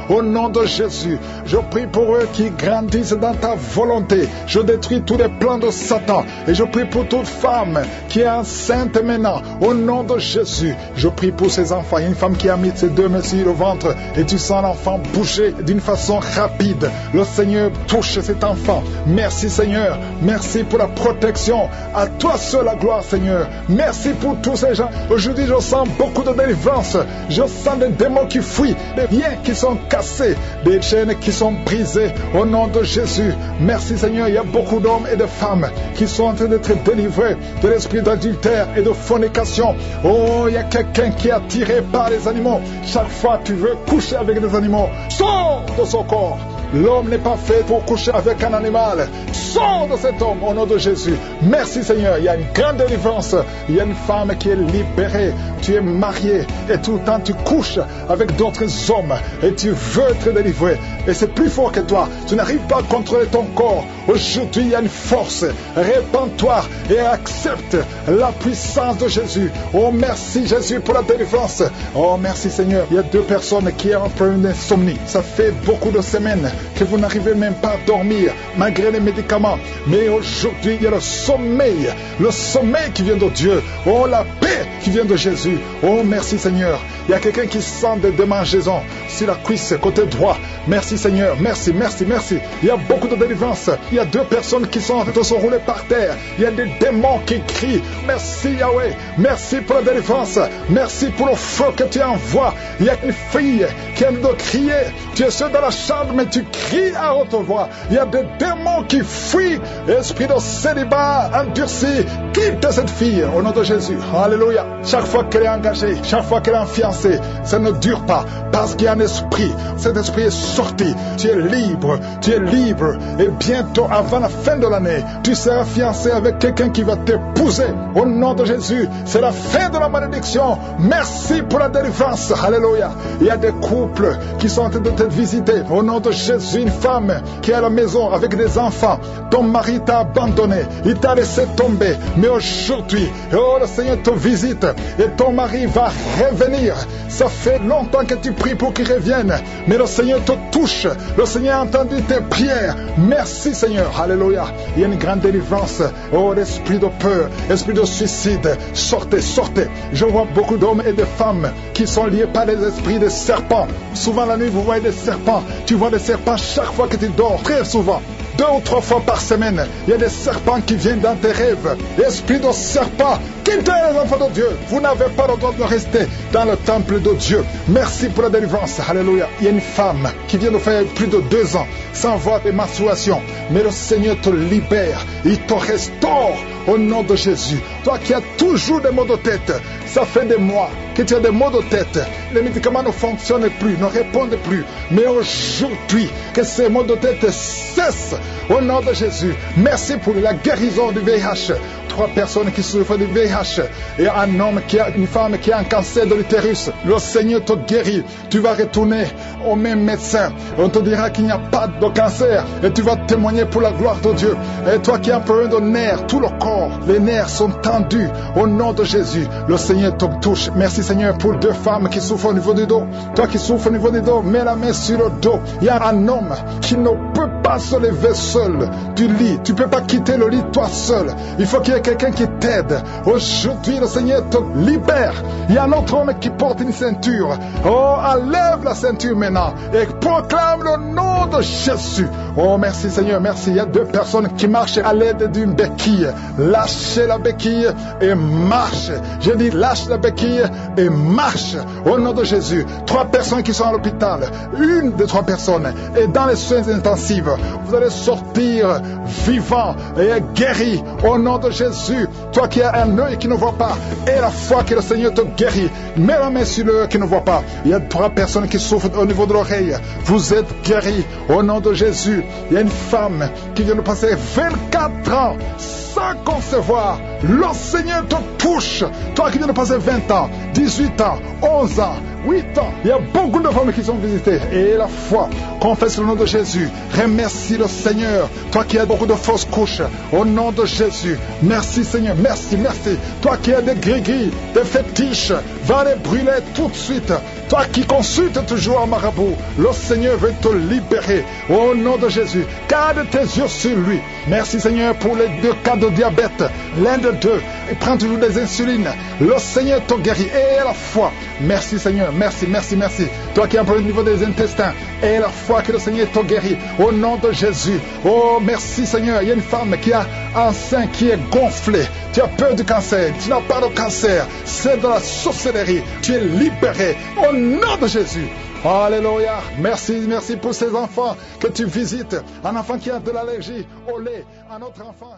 Au nom de Jésus, je prie pour eux qui grandissent dans ta volonté. Je détruis tous les plans de Satan. Et je prie pour toute femme qui est enceinte maintenant. Au nom de Jésus, je prie pour ces enfants. Il y a une femme qui a mis ses deux mains sur le ventre et tu sens l'enfant bouger d'une façon rapide. Le Seigneur touche cet enfant. Merci Seigneur. Merci pour la protection. À toi seul la gloire Seigneur. Merci pour tous ces gens. Aujourd'hui je sens beaucoup de délivrance. Je sens des démons qui fuient. Des liens qui sont cassés, des chaînes qui sont brisées au nom de Jésus. Merci Seigneur, il y a beaucoup d'hommes et de femmes qui sont en train d'être délivrés de l'esprit d'adultère et de fornication. Oh, il y a quelqu'un qui est attiré par les animaux. Chaque fois tu veux coucher avec des animaux, sors de son corps. L'homme n'est pas fait pour coucher avec un animal. Sors de cet homme au nom de Jésus. Merci Seigneur, il y a une grande délivrance. Il y a une femme qui est libérée. Tu es marié et tout le temps tu couches avec d'autres hommes et tu veux être délivré. Et c'est plus fort que toi. Tu n'arrives pas à contrôler ton corps. Aujourd'hui, il y a une force. Répands-toi et accepte la puissance de Jésus. Oh, merci Jésus pour la délivrance. Oh, merci Seigneur. Il y a 2 personnes qui ont un problème d'insomnie. Ça fait beaucoup de semaines que vous n'arrivez même pas à dormir malgré les médicaments. Mais aujourd'hui, il y a le sommeil qui vient de Dieu. Oh, la paix qui vient de Jésus. Oh, merci Seigneur. Il y a quelqu'un qui sent des démangeaisons sur la cuisse, côté droit. Merci Seigneur, merci, merci, merci. Il y a beaucoup de délivrance. Il y a 2 personnes qui sont roulées par terre. Il y a des démons qui crient. Merci Yahweh, merci pour la délivrance. Merci pour le feu que tu envoies. Il y a une fille qui a de crier. Tu es seul dans la chambre, mais tu cries à haute voix. Il y a des démons qui fuient. Esprit de célibat endurci, quitte cette fille au nom de Jésus. Alléluia. Chaque fois qu'elle est engagée, chaque fois qu'elle est fiancée, ça ne dure pas parce qu'il y a un esprit. Cet esprit est sorti. Tu es libre, tu es libre. Et bientôt, avant la fin de l'année, tu seras fiancé avec quelqu'un qui va t'épouser. Au nom de Jésus, c'est la fin de la malédiction. Merci pour la délivrance. Alléluia. Il y a des couples qui sont en train de te visiter. Au nom de Jésus, une femme qui est à la maison avec des enfants. Ton mari t'a abandonné, il t'a laissé tomber. Mais aujourd'hui, oh, le Seigneur te visite et ton mari va revenir. Ça fait longtemps que tu pries pour qu'il revienne, mais le Seigneur te touche. Le Seigneur a entendu tes prières. Merci Seigneur. Alléluia. Il y a une grande délivrance. Oh, l'esprit de peur, esprit de suicide, sortez, sortez. Je vois beaucoup d'hommes et de femmes qui sont liés par les esprits des serpents. Souvent la nuit, vous voyez des serpents. Tu vois des serpents chaque fois que tu dors, très souvent. 2 ou 3 fois par semaine, il y a des serpents qui viennent dans tes rêves. Esprit de serpent, quittez les enfants de Dieu. Vous n'avez pas le droit de rester dans le temple de Dieu. Merci pour la délivrance. Alléluia. Il y a une femme qui vient de faire plus de 2 ans sans voir des menstruations. Mais le Seigneur te libère. Il te restaure au nom de Jésus. Toi qui as toujours des maux de tête, ça fait des mois que tu as des maux de tête. Les médicaments ne fonctionnent plus, ne répondent plus. Mais aujourd'hui, que ces maux de tête cessent au nom de Jésus. Merci pour la guérison du VIH. 3 personnes qui souffrent du VIH et un homme une femme qui a un cancer de l'utérus. Le Seigneur te guérit. Tu vas retourner au même médecin. On te dira qu'il n'y a pas de cancer et tu vas témoigner pour la gloire de Dieu. Et toi qui as un problème de nerfs, tout le corps, les nerfs sont tendus au nom de Jésus. Le Seigneur te touche. Merci Seigneur pour 2 femmes qui souffrent au niveau du dos. Toi qui souffres au niveau du dos, mets la main sur le dos. Il y a un homme qui ne peut pas se lever seul du lit. Tu ne peux pas quitter le lit toi seul. Il faut qu'il y ait quelqu'un qui t'aide. Aujourd'hui, le Seigneur te libère. Il y a un autre homme qui porte une ceinture. Oh, enlève la ceinture maintenant et proclame le nom de Jésus. Oh, merci Seigneur, merci. Il y a 2 personnes qui marchent à l'aide d'une béquille. Lâchez la béquille et marche. Je dis lâche la béquille et marche au nom de Jésus. 3 personnes qui sont à l'hôpital. Une des 3 personnes est dans les soins intensifs. Vous allez sortir vivant et guéri au nom de Jésus. Toi qui as un œil qui ne voit pas et la foi que le Seigneur te guérit, mets la main sur l'œil qui ne voit pas. Il y a 3 personnes qui souffrent au niveau de l'oreille. Vous êtes guéris au nom de Jésus. Il y a une femme qui vient de passer 24 ans sans concevoir. Le Seigneur te touche. Toi qui viens de passer 20 ans, 18 ans, 11 ans, 8 ans. Il y a beaucoup de femmes qui sont visitées. Et la foi, confesse le nom de Jésus. Remercie le Seigneur. Toi qui as beaucoup de fausses couches, au nom de Jésus. Merci Seigneur, merci, merci. Toi qui as des gris-gris, des fétiches, va les brûler tout de suite. Toi qui consultes toujours un marabout, le Seigneur veut te libérer. Au nom de Jésus, garde tes yeux sur lui. Merci Seigneur pour les 2 cas de diabète. L'un de 2, prends toujours des insulines. Le Seigneur te guérit. Et la foi. Merci Seigneur, merci, merci, merci. Toi qui as un problème au niveau des intestins, et la foi que le Seigneur te guérit. Au nom de Jésus. Oh, merci Seigneur. Il y a une femme qui a un sein qui est gonflé. Tu as peur du cancer. Tu n'as pas de cancer. C'est de la sorcellerie. Tu es libéré. Au nom de Jésus. Alléluia. Merci, merci pour ces enfants que tu visites. Un enfant qui a de l'allergie au lait. Un autre enfant.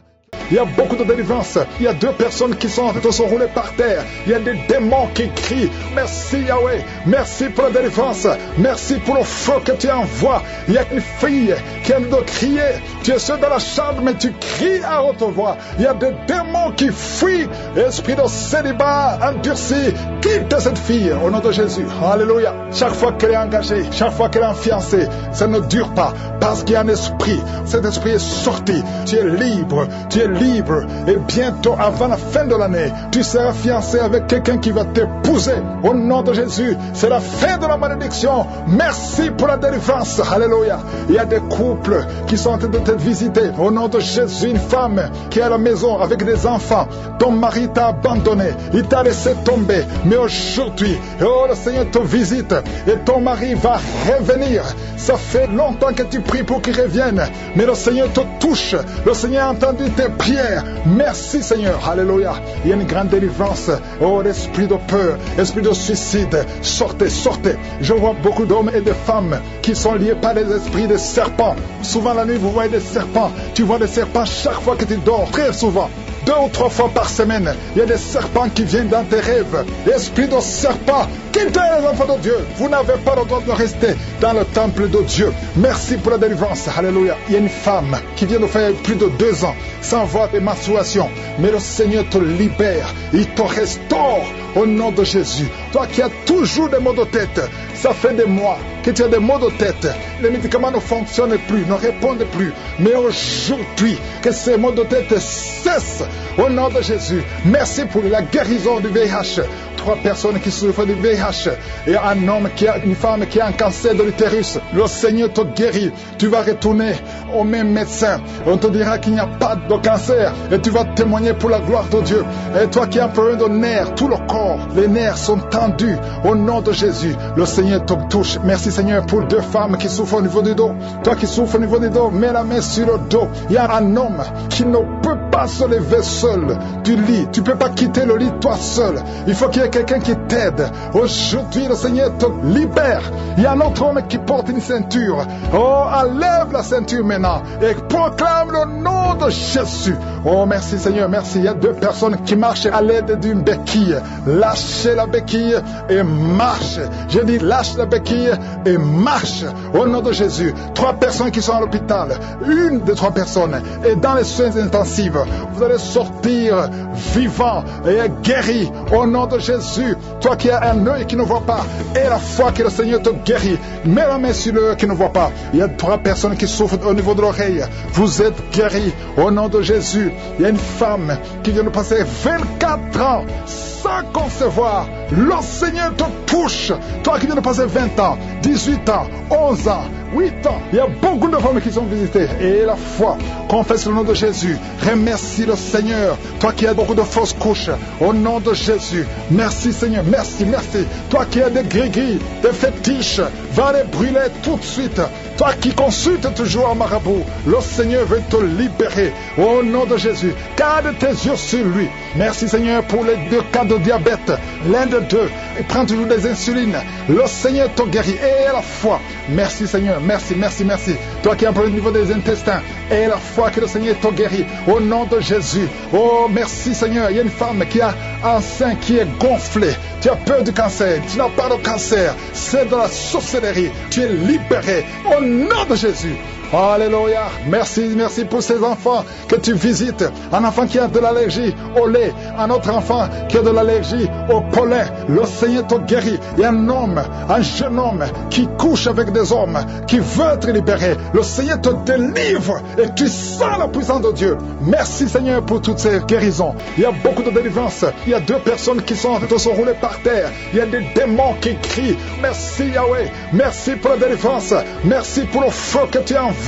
Il y a beaucoup de délivrance. Il y a 2 personnes qui sont en train de se rouler par terre. Il y a des démons qui crient. Merci Yahweh. Merci pour la délivrance. Merci pour le feu que tu envoies. Il y a une fille qui aime de crier. Tu es seul dans la chambre, mais tu cries à haute voix. Il y a des démons qui fuient. Esprit de célibat endurci, quitte cette fille au nom de Jésus. Alléluia. Chaque fois qu'elle est engagée, chaque fois qu'elle est fiancée, ça ne dure pas parce qu'il y a un esprit. Cet esprit est sorti. Tu es libre. Tu tu es libre. Et bientôt, avant la fin de l'année, tu seras fiancé avec quelqu'un qui va t'épouser. Au nom de Jésus, c'est la fin de la malédiction. Merci pour la délivrance. Alléluia. Il y a des couples qui sont en train de te visiter. Au nom de Jésus, une femme qui est à la maison avec des enfants. Ton mari t'a abandonné. Il t'a laissé tomber. Mais aujourd'hui, oh, le Seigneur te visite. Et ton mari va revenir. Ça fait longtemps que tu pries pour qu'il revienne. Mais le Seigneur te touche. Le Seigneur a entendu tes prières. Merci Seigneur. Alléluia. Il y a une grande délivrance. Oh, l'esprit de peur, esprit de suicide. Sortez, sortez. Je vois beaucoup d'hommes et de femmes qui sont liés par les esprits de serpents. Souvent la nuit, vous voyez des serpents. Tu vois des serpents chaque fois que tu dors. Très souvent. 2 ou 3 fois par semaine, il y a des serpents qui viennent dans tes rêves. Esprit de serpent, quittez les enfants de Dieu. Vous n'avez pas le droit de rester dans le temple de Dieu. Merci pour la délivrance. Alléluia. Il y a une femme qui vient de faire plus de 2 ans sans voir des menstruations. Mais le Seigneur te libère. Il te restaure au nom de Jésus. Toi qui as toujours des maux de tête, ça fait des mois que tu as des maux de tête. Les médicaments ne fonctionnent plus, ne répondent plus. Mais aujourd'hui, que ces maux de tête cessent au nom de Jésus. Merci pour la guérison du VIH. 3 personnes qui souffrent du VIH et un homme une femme qui a un cancer de l'utérus. Le Seigneur te guérit. Tu vas retourner au même médecin. On te dira qu'il n'y a pas de cancer et tu vas témoigner pour la gloire de Dieu. Et toi qui as un problème de nerfs, tout le corps, les nerfs sont tendus au nom de Jésus. Le Seigneur te touche. Merci Seigneur pour 2 femmes qui souffrent au niveau du dos. Toi qui souffres au niveau du dos, mets la main sur le dos. Il y a un homme qui ne peut pas se lever seul du lit. Tu ne peux pas quitter le lit toi seul. Il faut qu'il y ait quelqu'un qui t'aide. Aujourd'hui, le Seigneur te libère. Il y a un autre homme qui porte une ceinture. Oh, enlève la ceinture maintenant et proclame le nom de Jésus. Oh, merci Seigneur, merci. Il y a 2 personnes qui marchent à l'aide d'une béquille. Lâchez la béquille et marche. J'ai dit lâche la béquille et marche au nom de Jésus. 3 personnes qui sont à l'hôpital. Une des 3 personnes est dans les soins intensifs. Vous allez sortir vivant et guéri au nom de Jésus. Toi qui as un œil qui ne voit pas et la foi que le Seigneur te guérit, mets la main sur l'œil qui ne voit pas. Il y a 3 personnes qui souffrent au niveau de l'oreille. Vous êtes guéris au nom de Jésus. Il y a une femme qui vient de passer 24 ans sans concevoir. Le Seigneur te touche. Toi qui viens de passer 20 ans, 18 ans, 11 ans, 8 ans. Il y a beaucoup de femmes qui sont visitées. Et la foi, confesse le nom de Jésus. Remercie le Seigneur. Toi qui as beaucoup de fausses couches, au nom de Jésus. Merci Seigneur, merci, merci. Toi qui as des gris-gris, des fétiches, va les brûler tout de suite. Toi qui consultes toujours un marabout, le Seigneur veut te libérer. Au nom de Jésus, garde tes yeux sur lui. Merci Seigneur pour les 2 cas de diabète. L'un de 2, il prend toujours des insulines. Le Seigneur te guérit. Et la foi. Merci Seigneur, merci, merci, merci. Toi qui as un problème au niveau des intestins, et la foi que le Seigneur te guérit. Au nom de Jésus. Oh, merci Seigneur. Il y a une femme qui a un sein qui est gonflé. Tu as peur du cancer. Tu n'as pas de cancer. C'est de la sorcellerie. Tu es libéré. Au nom de Jésus. Alléluia. Merci, merci pour ces enfants que tu visites. Un enfant qui a de l'allergie au lait. Un autre enfant qui a de l'allergie au pollen. Le Seigneur te guérit. Il y a un homme, un jeune homme qui couche avec des hommes, qui veut être libéré. Le Seigneur te délivre et tu sens la puissance de Dieu. Merci Seigneur pour toutes ces guérisons. Il y a beaucoup de délivrance. Il y a 2 personnes qui sont en train de se rouler par terre. Il y a des démons qui crient. Merci Yahweh. Merci pour la délivrance. Merci pour le feu que tu envoies.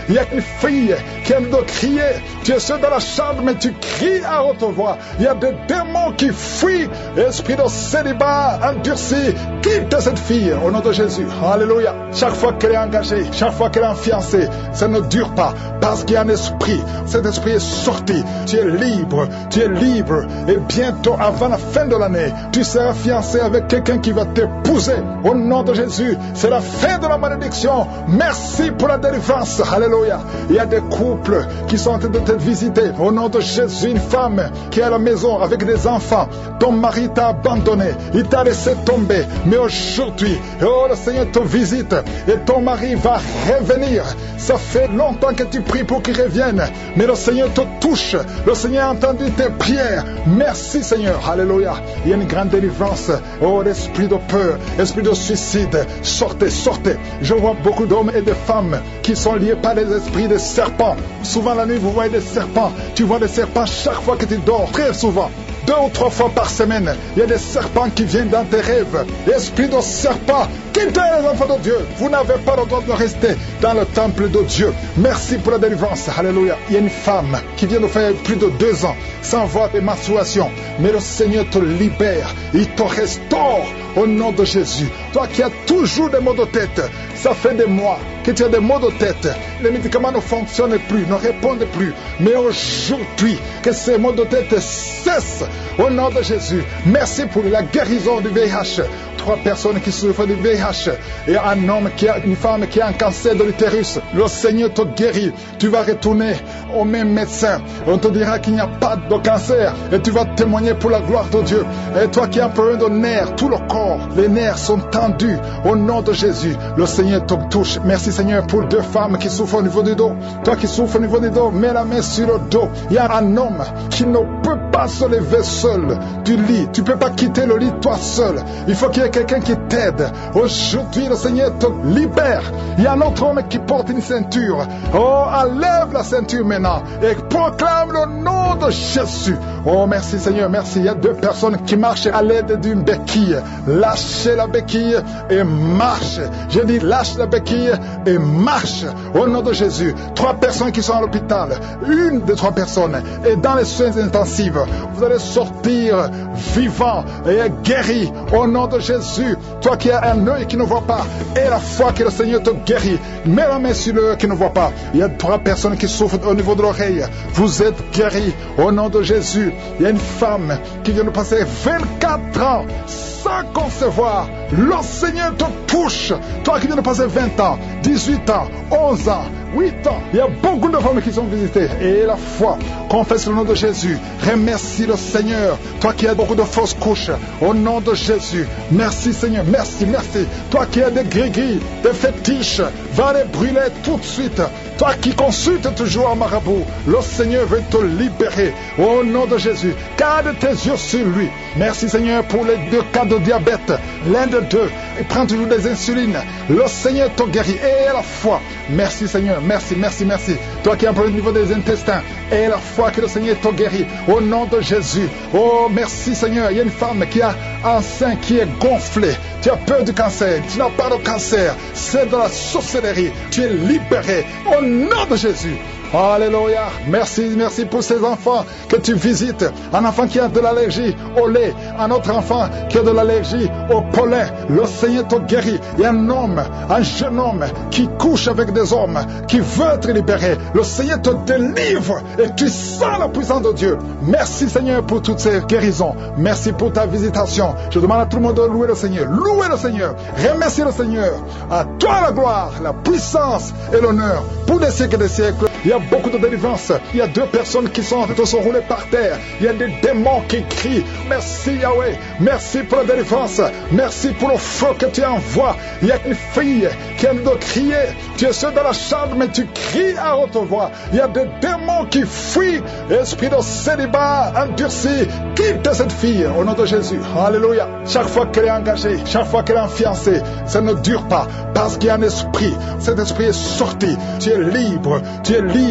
Il y a une fille qui aime de crier. Tu es seul dans la chambre, mais tu cries à haute voix. Il y a des démons qui fuient. Esprit de célibat endurci, quitte cette fille au nom de Jésus. Alléluia. Chaque fois qu'elle est engagée, chaque fois qu'elle est fiancée, ça ne dure pas parce qu'il y a un esprit. Cet esprit est sorti. Tu es libre. Tu es libre. Et bientôt, avant la fin de l'année, tu seras fiancé avec quelqu'un qui va t'épouser. Au nom de Jésus, c'est la fin de la malédiction. Merci pour la délivrance. Alléluia. Il y a des couples qui sont en train de te visiter. Au nom de Jésus, une femme qui est à la maison avec des enfants. Ton mari t'a abandonné. Il t'a laissé tomber. Mais Mais aujourd'hui, oh, le Seigneur te visite et ton mari va revenir. Ça fait longtemps que tu pries pour qu'il revienne, mais le Seigneur te touche. Le Seigneur a entendu tes prières. Merci Seigneur. Alléluia. Il y a une grande délivrance. Oh, l'esprit de peur, esprit de suicide, sortez, sortez. Je vois beaucoup d'hommes et de femmes qui sont liés par les esprits de serpents. Souvent la nuit, vous voyez des serpents. Tu vois des serpents chaque fois que tu dors, très souvent. 2 ou 3 fois par semaine, il y a des serpents qui viennent dans tes rêves. Esprit de serpent, quittez les enfants de Dieu. Vous n'avez pas le droit de rester dans le temple de Dieu. Merci pour la délivrance. Alléluia. Il y a une femme qui vient de faire plus de 2 ans sans voir de menstruation. Mais le Seigneur te libère. Il te restaure au nom de Jésus. Toi qui as toujours des maux de tête, ça fait des mois que tu as des maux de tête. Les médicaments ne fonctionnent plus, ne répondent plus. Mais aujourd'hui, que ces maux de tête cessent au nom de Jésus. Merci pour la guérison du VIH. 3 personnes qui souffrent du VIH et un homme une femme qui a un cancer de l'utérus. Le Seigneur te guérit. Tu vas retourner au même médecin. On te dira qu'il n'y a pas de cancer et tu vas témoigner pour la gloire de Dieu. Et toi qui as un problème de nerfs, tout le corps, les nerfs sont tendus au nom de Jésus. Le Seigneur te touche. Merci Seigneur pour 2 femmes qui souffrent au niveau du dos. Toi qui souffres au niveau du dos, mets la main sur le dos. Il y a un homme qui ne peut pas se lever seul du lit. Tu ne peux pas quitter le lit toi seul. Il faut qu'il y ait quelqu'un qui t'aide. Aujourd'hui, le Seigneur te libère. Il y a un autre homme qui porte une ceinture. Oh, enlève la ceinture maintenant et proclame le nom de Jésus. Oh, merci Seigneur, merci. Il y a 2 personnes qui marchent à l'aide d'une béquille. Lâchez la béquille et marche. Je dis lâche la béquille et marche au nom de Jésus. 3 personnes qui sont à l'hôpital. Une des 3 personnes est dans les soins intensifs. Vous allez sortir vivant et guéri au nom de Jésus. Toi qui as un œil qui ne voit pas et la foi que le Seigneur te guérit, mets la main sur l'œil qui ne voit pas. Il y a 3 personnes qui souffrent au niveau de l'oreille. Vous êtes guéris au nom de Jésus. Il y a une femme qui vient de passer 24 ans sans concevoir. Le Seigneur te touche. Toi qui viens de passer 20 ans, 18 ans, 11 ans, 8 ans. Il y a beaucoup de femmes qui sont visitées. Et la foi, confesse le nom de Jésus. Remercie le Seigneur. Toi qui as beaucoup de fausses couches, au nom de Jésus. Merci Seigneur, merci, merci. Toi qui as des gris-gris, des fétiches, va les brûler tout de suite. Toi qui consultes toujours un marabout, le Seigneur veut te libérer. Au nom de Jésus, garde tes yeux sur lui. Merci Seigneur pour les 2 cas de diabète. L'un de 2, il prend toujours des insulines. Le Seigneur te guérit. Et la foi. Merci Seigneur, merci, merci, merci. Toi qui as un problème au niveau des intestins, et la foi que le Seigneur te guérit. Au nom de Jésus. Oh, merci Seigneur. Il y a une femme qui a un sein qui est gonflé. Tu as peur du cancer. Tu n'as pas de cancer. C'est de la sorcellerie. Tu es libéré. Au nom de Jésus. Alléluia. Merci, merci pour ces enfants que tu visites. Un enfant qui a de l'allergie au lait. Un autre enfant qui a de l'allergie au pollen. Le Seigneur te guérit. Il y a un homme, un jeune homme qui couche avec des hommes, qui veut être libéré. Le Seigneur te délivre et tu sens la puissance de Dieu. Merci Seigneur pour toutes ces guérisons. Merci pour ta visitation. Je demande à tout le monde de louer le Seigneur. Louer le Seigneur. Remercier le Seigneur. À toi la gloire, la puissance et l'honneur pour des siècles et des siècles. Il y a beaucoup de délivrance. Il y a 2 personnes qui sont en train de se rouler par terre. Il y a des démons qui crient. Merci Yahweh. Merci pour la délivrance. Merci pour le feu que tu envoies. Il y a une fille qui aime de crier. Tu es seul dans la chambre, mais tu cries à haute voix. Il y a des démons qui fuient. Esprit de célibat endurci, quitte cette fille au nom de Jésus. Alléluia. Chaque fois qu'elle est engagée, chaque fois qu'elle est fiancée, ça ne dure pas parce qu'il y a un esprit. Cet esprit est sorti. Tu es libre. Tu es libre.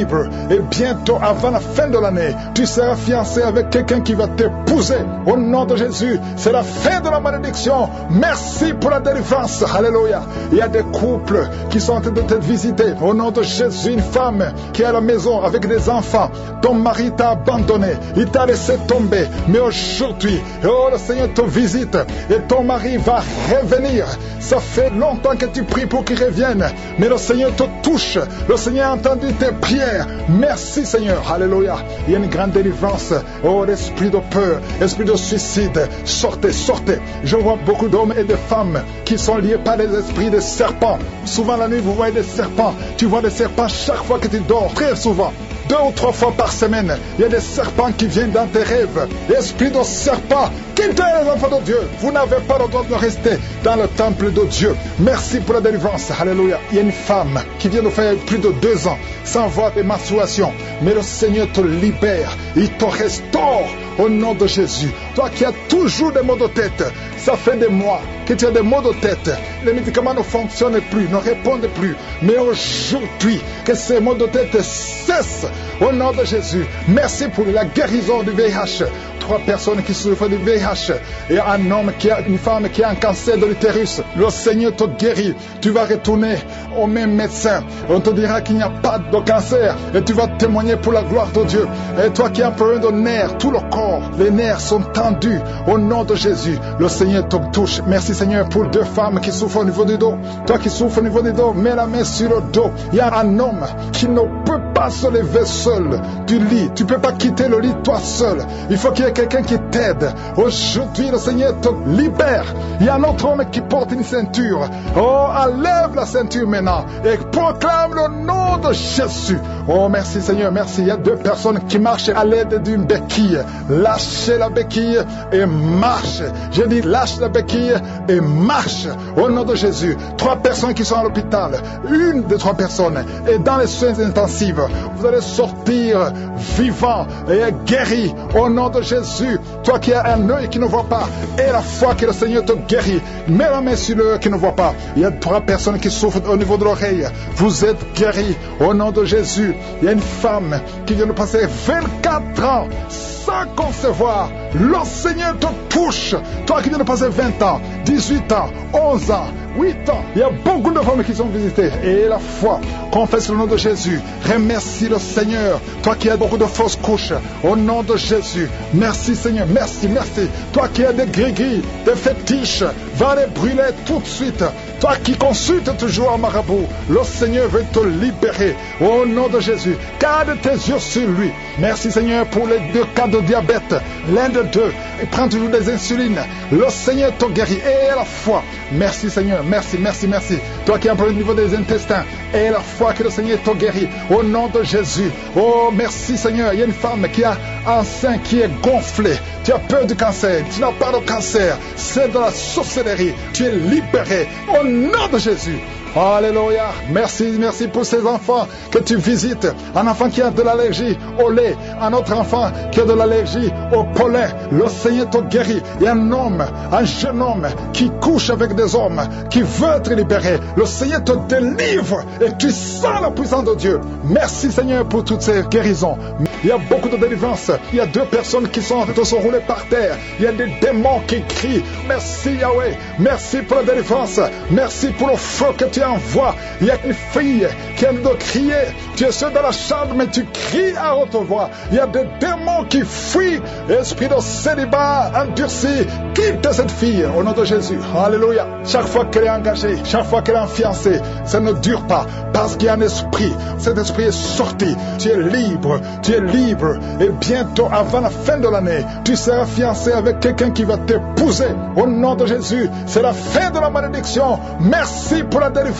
Et bientôt, avant la fin de l'année, tu seras fiancé avec quelqu'un qui va t'épouser. Au nom de Jésus, c'est la fin de la malédiction. Merci pour la délivrance. Alléluia. Il y a des couples qui sont en train de te visiter. Au nom de Jésus, une femme qui est à la maison avec des enfants. Ton mari t'a abandonné. Il t'a laissé tomber. Mais aujourd'hui, oh, le Seigneur te visite. Et ton mari va revenir. Ça fait longtemps que tu pries pour qu'il revienne. Mais le Seigneur te touche. Le Seigneur a entendu tes prières. Merci Seigneur. Alléluia. Il y a une grande délivrance. Oh, l'esprit de peur, esprit de suicide. Sortez, sortez. Je vois beaucoup d'hommes et de femmes qui sont liés par les esprits de serpents. Souvent la nuit, vous voyez des serpents. Tu vois des serpents chaque fois que tu dors. Très souvent. 2 ou 3 fois par semaine. Il y a des serpents qui viennent dans tes rêves. Esprit de serpent, quittez les enfants de Dieu. Vous n'avez pas le droit de rester dans le temple de Dieu. Merci pour la délivrance. Alléluia. Il y a une femme qui vient de faire plus de 2 ans sans voir des menstruations. Mais le Seigneur te libère. Il te restaure au nom de Jésus. Toi qui as toujours des maux de tête, ça fait des mois que tu as des maux de tête. Les médicaments ne fonctionnent plus, ne répondent plus. Mais aujourd'hui, que ces maux de tête cessent au nom de Jésus. Merci pour la guérison du VIH. 3 personnes qui souffrent du VIH et un homme une femme qui a un cancer de l'utérus. Le Seigneur te guérit. Tu vas retourner au même médecin. On te dira qu'il n'y a pas de cancer et tu vas témoigner pour la gloire de Dieu. Et toi qui as un problème de nerfs, tout le corps, les nerfs sont tendus au nom de Jésus. Le Seigneur te touche. Merci Seigneur pour 2 femmes qui souffrent au niveau du dos. Toi qui souffres au niveau du dos, mets la main sur le dos. Il y a un homme qui ne peut pas se lever seul du lit. Tu ne peux pas quitter le lit toi seul. Il faut qu'il y ait quelqu'un qui t'aide. Aujourd'hui, le Seigneur te libère. Il y a un autre homme qui porte une ceinture. Oh, enlève la ceinture maintenant et proclame le nom de Jésus. Oh, merci Seigneur, merci. Il y a 2 personnes qui marchent à l'aide d'une béquille. Lâchez la béquille et marche. Je dis lâche la béquille et marche au nom de Jésus. 3 personnes qui sont à l'hôpital. Une des 3 personnes est dans les soins intensifs. Vous allez sortir vivant et guéri au nom de Jésus. Toi qui as un œil qui ne voit pas et la foi que le Seigneur te guérit, mets la main sur l'œil qui ne voit pas. Il y a 3 personnes qui souffrent au niveau de l'oreille. Vous êtes guéris au nom de Jésus. Il y a une femme qui vient de passer 24 ans sans concevoir. Le Seigneur te touche. Toi qui viens de passer 20 ans, 18 ans, 11 ans, 8 ans. Il y a beaucoup de femmes qui sont visitées. Et la foi, confesse le nom de Jésus. Remercie le Seigneur. Toi qui as beaucoup de fausses couches, au nom de Jésus. Merci Seigneur, merci, merci. Toi qui as des gris-gris, des fétiches, va les brûler tout de suite. Toi qui consultes toujours un marabout, le Seigneur veut te libérer. Au nom de Jésus, garde tes yeux sur lui. Merci Seigneur pour les 2 cas de diabète. L'un de 2, il prend toujours des insulines. Le Seigneur te guérit. Et la foi. Merci Seigneur, merci, merci, merci. Toi qui as un problème au niveau des intestins, et la foi que le Seigneur te guérit. Au nom de Jésus. Oh, merci Seigneur. Il y a une femme qui a un sein qui est gonflé. Tu as peur du cancer. Tu n'as pas de cancer. C'est de la sorcellerie. Tu es libéré. Au nom de Jésus. Alléluia. Merci, merci pour ces enfants que tu visites. Un enfant qui a de l'allergie au lait. Un autre enfant qui a de l'allergie au pollen. Le Seigneur te guérit. Il y a un homme, un jeune homme qui couche avec des hommes, qui veut être libéré. Le Seigneur te délivre et tu sens la puissance de Dieu. Merci Seigneur pour toutes ces guérisons. Il y a beaucoup de délivrance. Il y a 2 personnes qui sont en train de se rouler par terre. Il y a des démons qui crient. Merci Yahweh. Merci pour la délivrance. Merci pour le feu que tu envoies. Il y a une fille qui aime de crier. Tu es seul dans la chambre mais tu cries à haute voix. Il y a des démons qui fuient. Esprit de célibat endurci, quitte cette fille au nom de Jésus. Alléluia. Chaque fois qu'elle est engagée, chaque fois qu'elle est fiancée, ça ne dure pas parce qu'il y a un esprit. Cet esprit est sorti. Tu es libre. Tu es libre. Et bientôt, avant la fin de l'année, tu seras fiancé avec quelqu'un qui va t'épouser. Au nom de Jésus, c'est la fin de la malédiction. Merci pour la délivrance.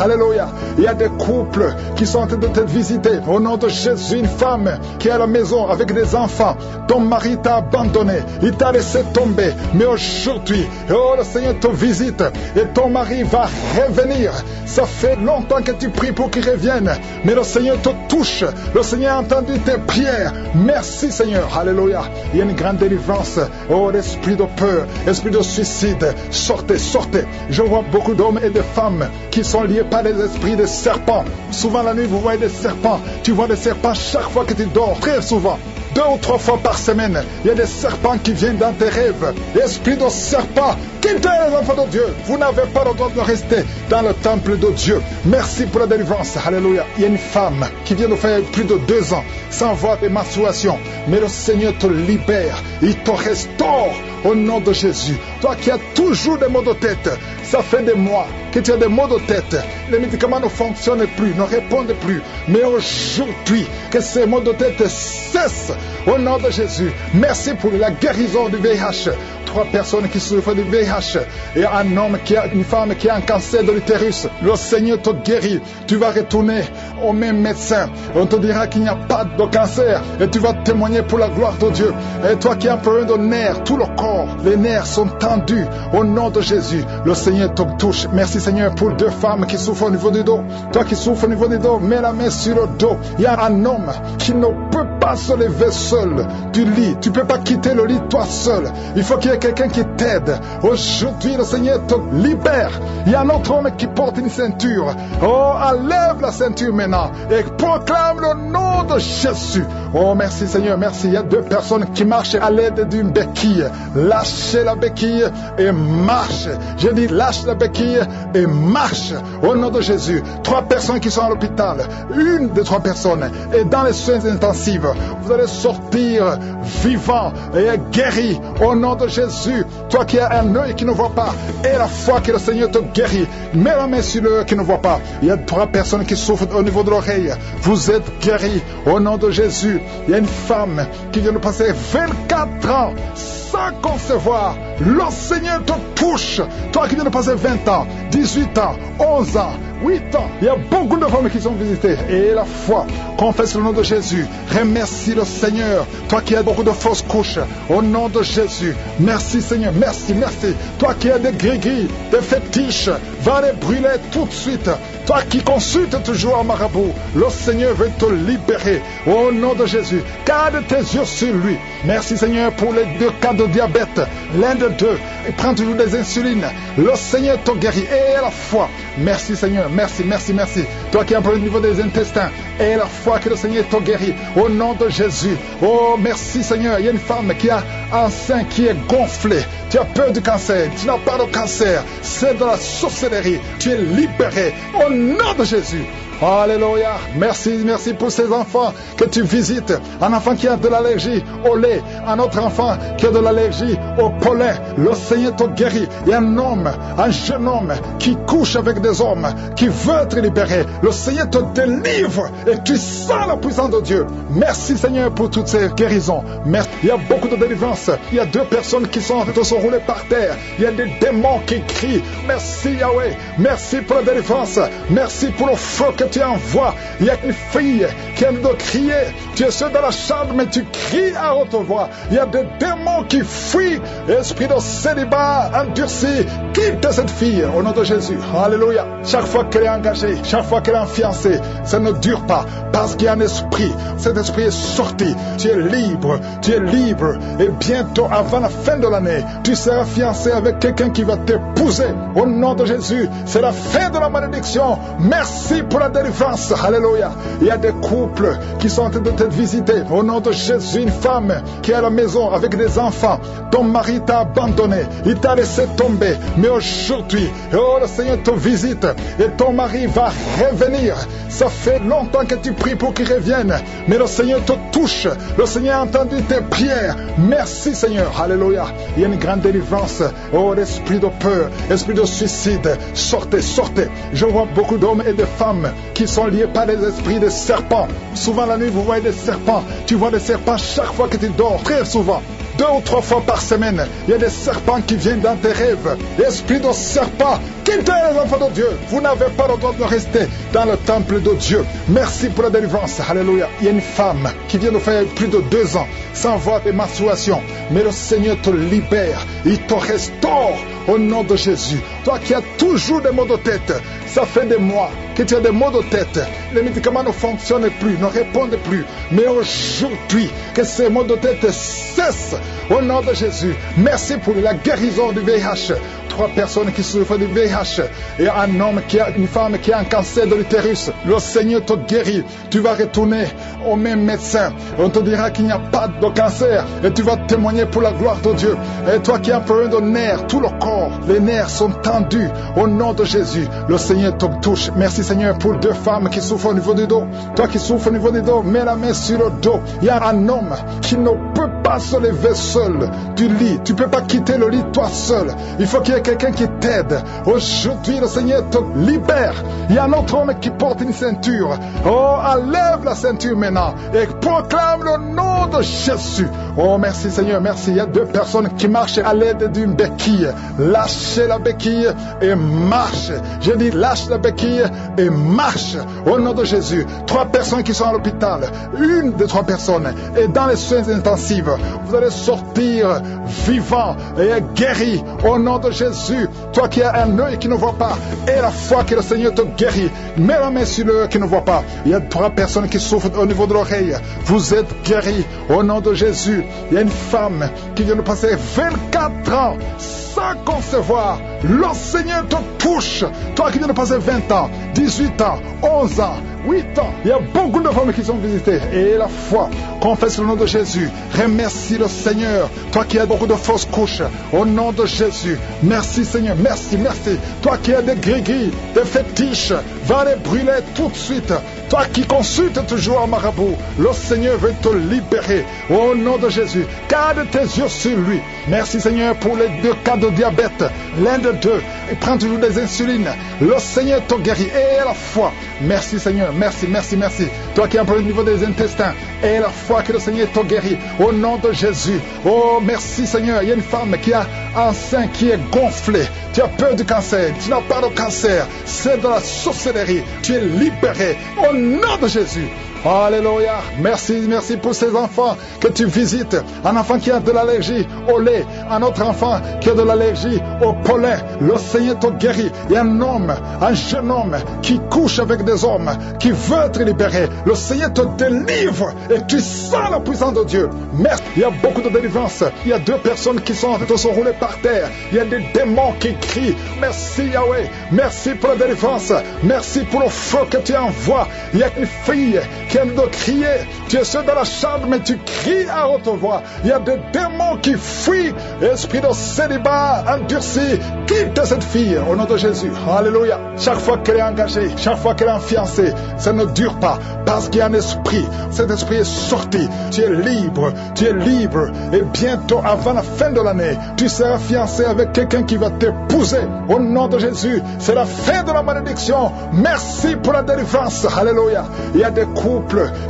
Alléluia. Il y a des couples qui sont en train de te visiter. Au nom de Jésus, une femme qui est à la maison avec des enfants. Ton mari t'a abandonné. Il t'a laissé tomber. Mais aujourd'hui, oh, le Seigneur te visite. Et ton mari va revenir. Ça fait longtemps que tu pries pour qu'il revienne. Mais le Seigneur te touche. Le Seigneur a entendu tes prières. Merci Seigneur. Alléluia. Il y a une grande délivrance. Oh, l'esprit de peur, esprit de suicide. Sortez, sortez. Je vois beaucoup d'hommes et de femmes qui sont liés par les esprits de serpents. Souvent la nuit, vous voyez des serpents. Tu vois des serpents chaque fois que tu dors. Très souvent. 2 ou 3 fois par semaine, il y a des serpents qui viennent dans tes rêves. Esprit de serpent, quittez les enfants de Dieu. Vous n'avez pas le droit de rester dans le temple de Dieu. Merci pour la délivrance. Alléluia. Il y a une femme qui vient de faire plus de 2 ans sans voir des menstruations. Mais le Seigneur te libère. Il te restaure au nom de Jésus. Toi qui as toujours des maux de tête, ça fait des mois que tu as des maux de tête. Les médicaments ne fonctionnent plus, ne répondent plus. Mais aujourd'hui, que ces maux de tête cessent au nom de Jésus. Merci pour la guérison du VIH. 3 personnes qui souffrent du VIH VIH. Et un homme une femme qui a un cancer de l'utérus. Le Seigneur te guérit. Tu vas retourner au même médecin. On te dira qu'il n'y a pas de cancer. Et tu vas témoigner pour la gloire de Dieu. Et toi qui as un problème de nerfs, tout le corps, les nerfs sont tendus. Au nom de Jésus, le Seigneur te touche. Merci Seigneur pour 2 femmes qui souffrent au niveau du dos. Toi qui souffres au niveau du dos, mets la main sur le dos. Il y a un homme qui ne peut pas se lever seul du lit. Tu ne peux pas quitter le lit toi seul. Il faut qu'il y ait quelqu'un qui t'aide. Aujourd'hui, le Seigneur te libère. Il y a un autre homme qui porte une ceinture. Oh, enlève la ceinture maintenant et proclame le nom de Jésus. Oh, merci Seigneur, merci. Il y a 2 personnes qui marchent à l'aide d'une béquille. Lâchez la béquille et marche. J'ai dit lâche la béquille et marche. Au nom de Jésus. 3 personnes qui sont à l'hôpital. Une des 3 personnes est dans les soins intensifs. Vous allez sortir vivant et guéri. Au nom de Jésus. Toi qui as un œil qui ne voit pas et la foi que le Seigneur te guérit. Mets la main sur l'œil qui ne voit pas. Il y a 3 personnes qui souffrent au niveau de l'oreille. Vous êtes guéris. Au nom de Jésus. Il y a une femme qui vient de passer 24 ans sans concevoir. Le Seigneur te touche. Toi qui viens de passer 20 ans, 18 ans, 11 ans, 8 ans. Il y a beaucoup de femmes qui sont visitées. Et la foi, confesse le nom de Jésus. Remercie le Seigneur. Toi qui as beaucoup de fausses couches, au nom de Jésus. Merci Seigneur, merci, merci. Toi qui as des gris-gris, des fétiches, va les brûler tout de suite. Toi qui consultes toujours un marabout, le Seigneur veut te libérer. Au nom de Jésus, garde tes yeux sur lui. Merci Seigneur pour les 2 cas de diabète. L'un de 2, il prend toujours des insulines. Le Seigneur te guérit. Et la foi. Merci Seigneur, merci, merci, merci. Toi qui as un problème au niveau des intestins. Et la foi que le Seigneur te guérit. Au nom de Jésus. Oh, merci Seigneur. Il y a une femme qui a un sein qui est gonflé. Tu as peur du cancer. Tu n'as pas de cancer. C'est de la sorcellerie. Tu es libéré. Au nom de Jésus. Alléluia. Merci, merci pour ces enfants que tu visites. Un enfant qui a de l'allergie au lait. Un autre enfant qui a de l'allergie au pollen. Le Seigneur te guérit. Il y a un homme, un jeune homme qui couche avec des hommes, qui veut être libéré. Le Seigneur te délivre et tu sens la puissance de Dieu. Merci Seigneur pour toutes ces guérisons. Merci. Il y a beaucoup de délivrance. Il y a 2 personnes qui sont roulées par terre. Il y a des démons qui crient. Merci Yahweh. Merci pour la délivrance. Merci pour le feu que tu envoies. Il y a une fille qui a de crier. Tu es seul dans la chambre, mais tu cries à haute voix. Il y a des démons qui fuient. Esprit de célibat endurci, quitte cette fille au nom de Jésus. Alléluia. Chaque fois qu'elle est engagée, chaque fois qu'elle est fiancée, ça ne dure pas parce qu'il y a un esprit. Cet esprit est sorti. Tu es libre. Tu es libre. Et bientôt, avant la fin de l'année, tu seras fiancé avec quelqu'un qui va t'épouser. Au nom de Jésus, c'est la fin de la malédiction. Merci pour la délivrance. Alléluia. Il y a des couples qui sont en train de te visiter. Au nom de Jésus, une femme qui est à la maison avec des enfants. Ton mari t'a abandonné. Il t'a laissé tomber. Mais aujourd'hui, oh, le Seigneur te visite. Et ton mari va revenir. Ça fait longtemps que tu pries pour qu'il revienne. Mais le Seigneur te touche. Le Seigneur a entendu tes prières. Merci Seigneur. Alléluia. Il y a une grande délivrance. Oh, l'esprit de peur, esprit de suicide. Sortez, sortez. Je vois beaucoup d'hommes et de femmes qui sont liés par les esprits des serpents. Souvent la nuit, vous voyez des serpents. Tu vois des serpents chaque fois que tu dors. Très souvent. 2 ou 3 fois par semaine, il y a des serpents qui viennent dans tes rêves. Esprit de serpent, quittez les enfants de Dieu. Vous n'avez pas le droit de rester dans le temple de Dieu. Merci pour la délivrance. Alléluia. Il y a une femme qui vient de faire plus de 2 ans sans voir des menstruations. Mais le Seigneur te libère. Il te restaure au nom de Jésus. Toi qui as toujours des maux de tête, ça fait des mois que tu as des maux de tête. Les médicaments ne fonctionnent plus, ne répondent plus. Mais aujourd'hui, que ces maux de tête cessent au nom de Jésus. Merci pour la guérison du VIH. 3 personnes qui souffrent du VIH et un homme une femme qui a un cancer de l'utérus. Le Seigneur te guérit. Tu vas retourner au même médecin. On te dira qu'il n'y a pas de cancer et tu vas témoigner pour la gloire de Dieu. Et toi qui as un problème de nerfs, tout le corps, les nerfs sont tendus au nom de Jésus. Le Seigneur te touche. Merci Seigneur pour 2 femmes qui souffrent au niveau du dos. Toi qui souffres au niveau du dos, mets la main sur le dos. Il y a un homme qui ne peut pas pas se lever seul du lit. Tu ne peux pas quitter le lit toi seul. Il faut qu'il y ait quelqu'un qui t'aide. Aujourd'hui, le Seigneur te libère. Il y a un autre homme qui porte une ceinture. Oh, enlève la ceinture maintenant et proclame le nom de Jésus. Oh, merci Seigneur, merci. Il y a 2 personnes qui marchent à l'aide d'une béquille. Lâchez la béquille et marche. Je dis lâche la béquille et marche au nom de Jésus. 3 personnes qui sont à l'hôpital. Une des 3 personnes est dans les soins intensifs. Vous allez sortir vivant et guéri au nom de Jésus. Toi qui as un œil qui ne voit pas et la foi que le Seigneur te guérit, mets la main sur l'œil qui ne voit pas. Il y a 3 personnes qui souffrent au niveau de l'oreille. Vous êtes guéris au nom de Jésus. Il y a une femme qui vient de passer 24 ans sans concevoir. Le Seigneur te touche. Toi qui viens de passer 20 ans, 18 ans, 11 ans, 8 ans. Il y a beaucoup de femmes qui sont visitées. Et la foi, confesse le nom de Jésus. Remercie le Seigneur. Toi qui as beaucoup de fausses couches, au nom de Jésus. Merci Seigneur, merci, merci. Toi qui as des gris-gris, des fétiches, va les brûler tout de suite. Toi qui consultes toujours un marabout, le Seigneur veut te libérer. Au nom de Jésus, garde tes yeux sur lui. Merci Seigneur pour les 2 cas de diabète. L'un de 2, il prend toujours des insulines. Le Seigneur te guérit. Et la foi. Merci Seigneur, merci, merci, merci. Toi qui as un problème au niveau des intestins. Et la foi que le Seigneur te guérit. Au nom de Jésus. Oh, merci Seigneur. Il y a une femme qui a un sein qui est gonflé. Tu as peur du cancer. Tu n'as pas de cancer. C'est de la sorcellerie. Tu es libéré. Au nom de Jésus. Alléluia. Merci, merci pour ces enfants que tu visites. Un enfant qui a de l'allergie au lait. Un autre enfant qui a de l'allergie au pollen. Le Seigneur te guérit. Il y a un homme, un jeune homme qui couche avec des hommes, qui veut être libéré. Le Seigneur te délivre et tu sens la puissance de Dieu. Merci. Il y a beaucoup de délivrance. Il y a 2 personnes qui sont en train de se rouler par terre. Il y a des démons qui crient. Merci Yahweh. Merci pour la délivrance. Merci pour le feu que tu envoies. Il y a une fille qui aime de crier. Tu es seul dans la chambre, mais tu cries à haute voix. Il y a des démons qui fuient. Esprit de célibat endurci, quitte cette fille au nom de Jésus. Alléluia. Chaque fois qu'elle est engagée, chaque fois qu'elle est fiancée, ça ne dure pas parce qu'il y a un esprit. Cet esprit est sorti. Tu es libre. Tu es libre. Et bientôt, avant la fin de l'année, tu seras fiancé avec quelqu'un qui va t'épouser. Au nom de Jésus, c'est la fin de la malédiction. Merci pour la délivrance. Alléluia. Il y a des couples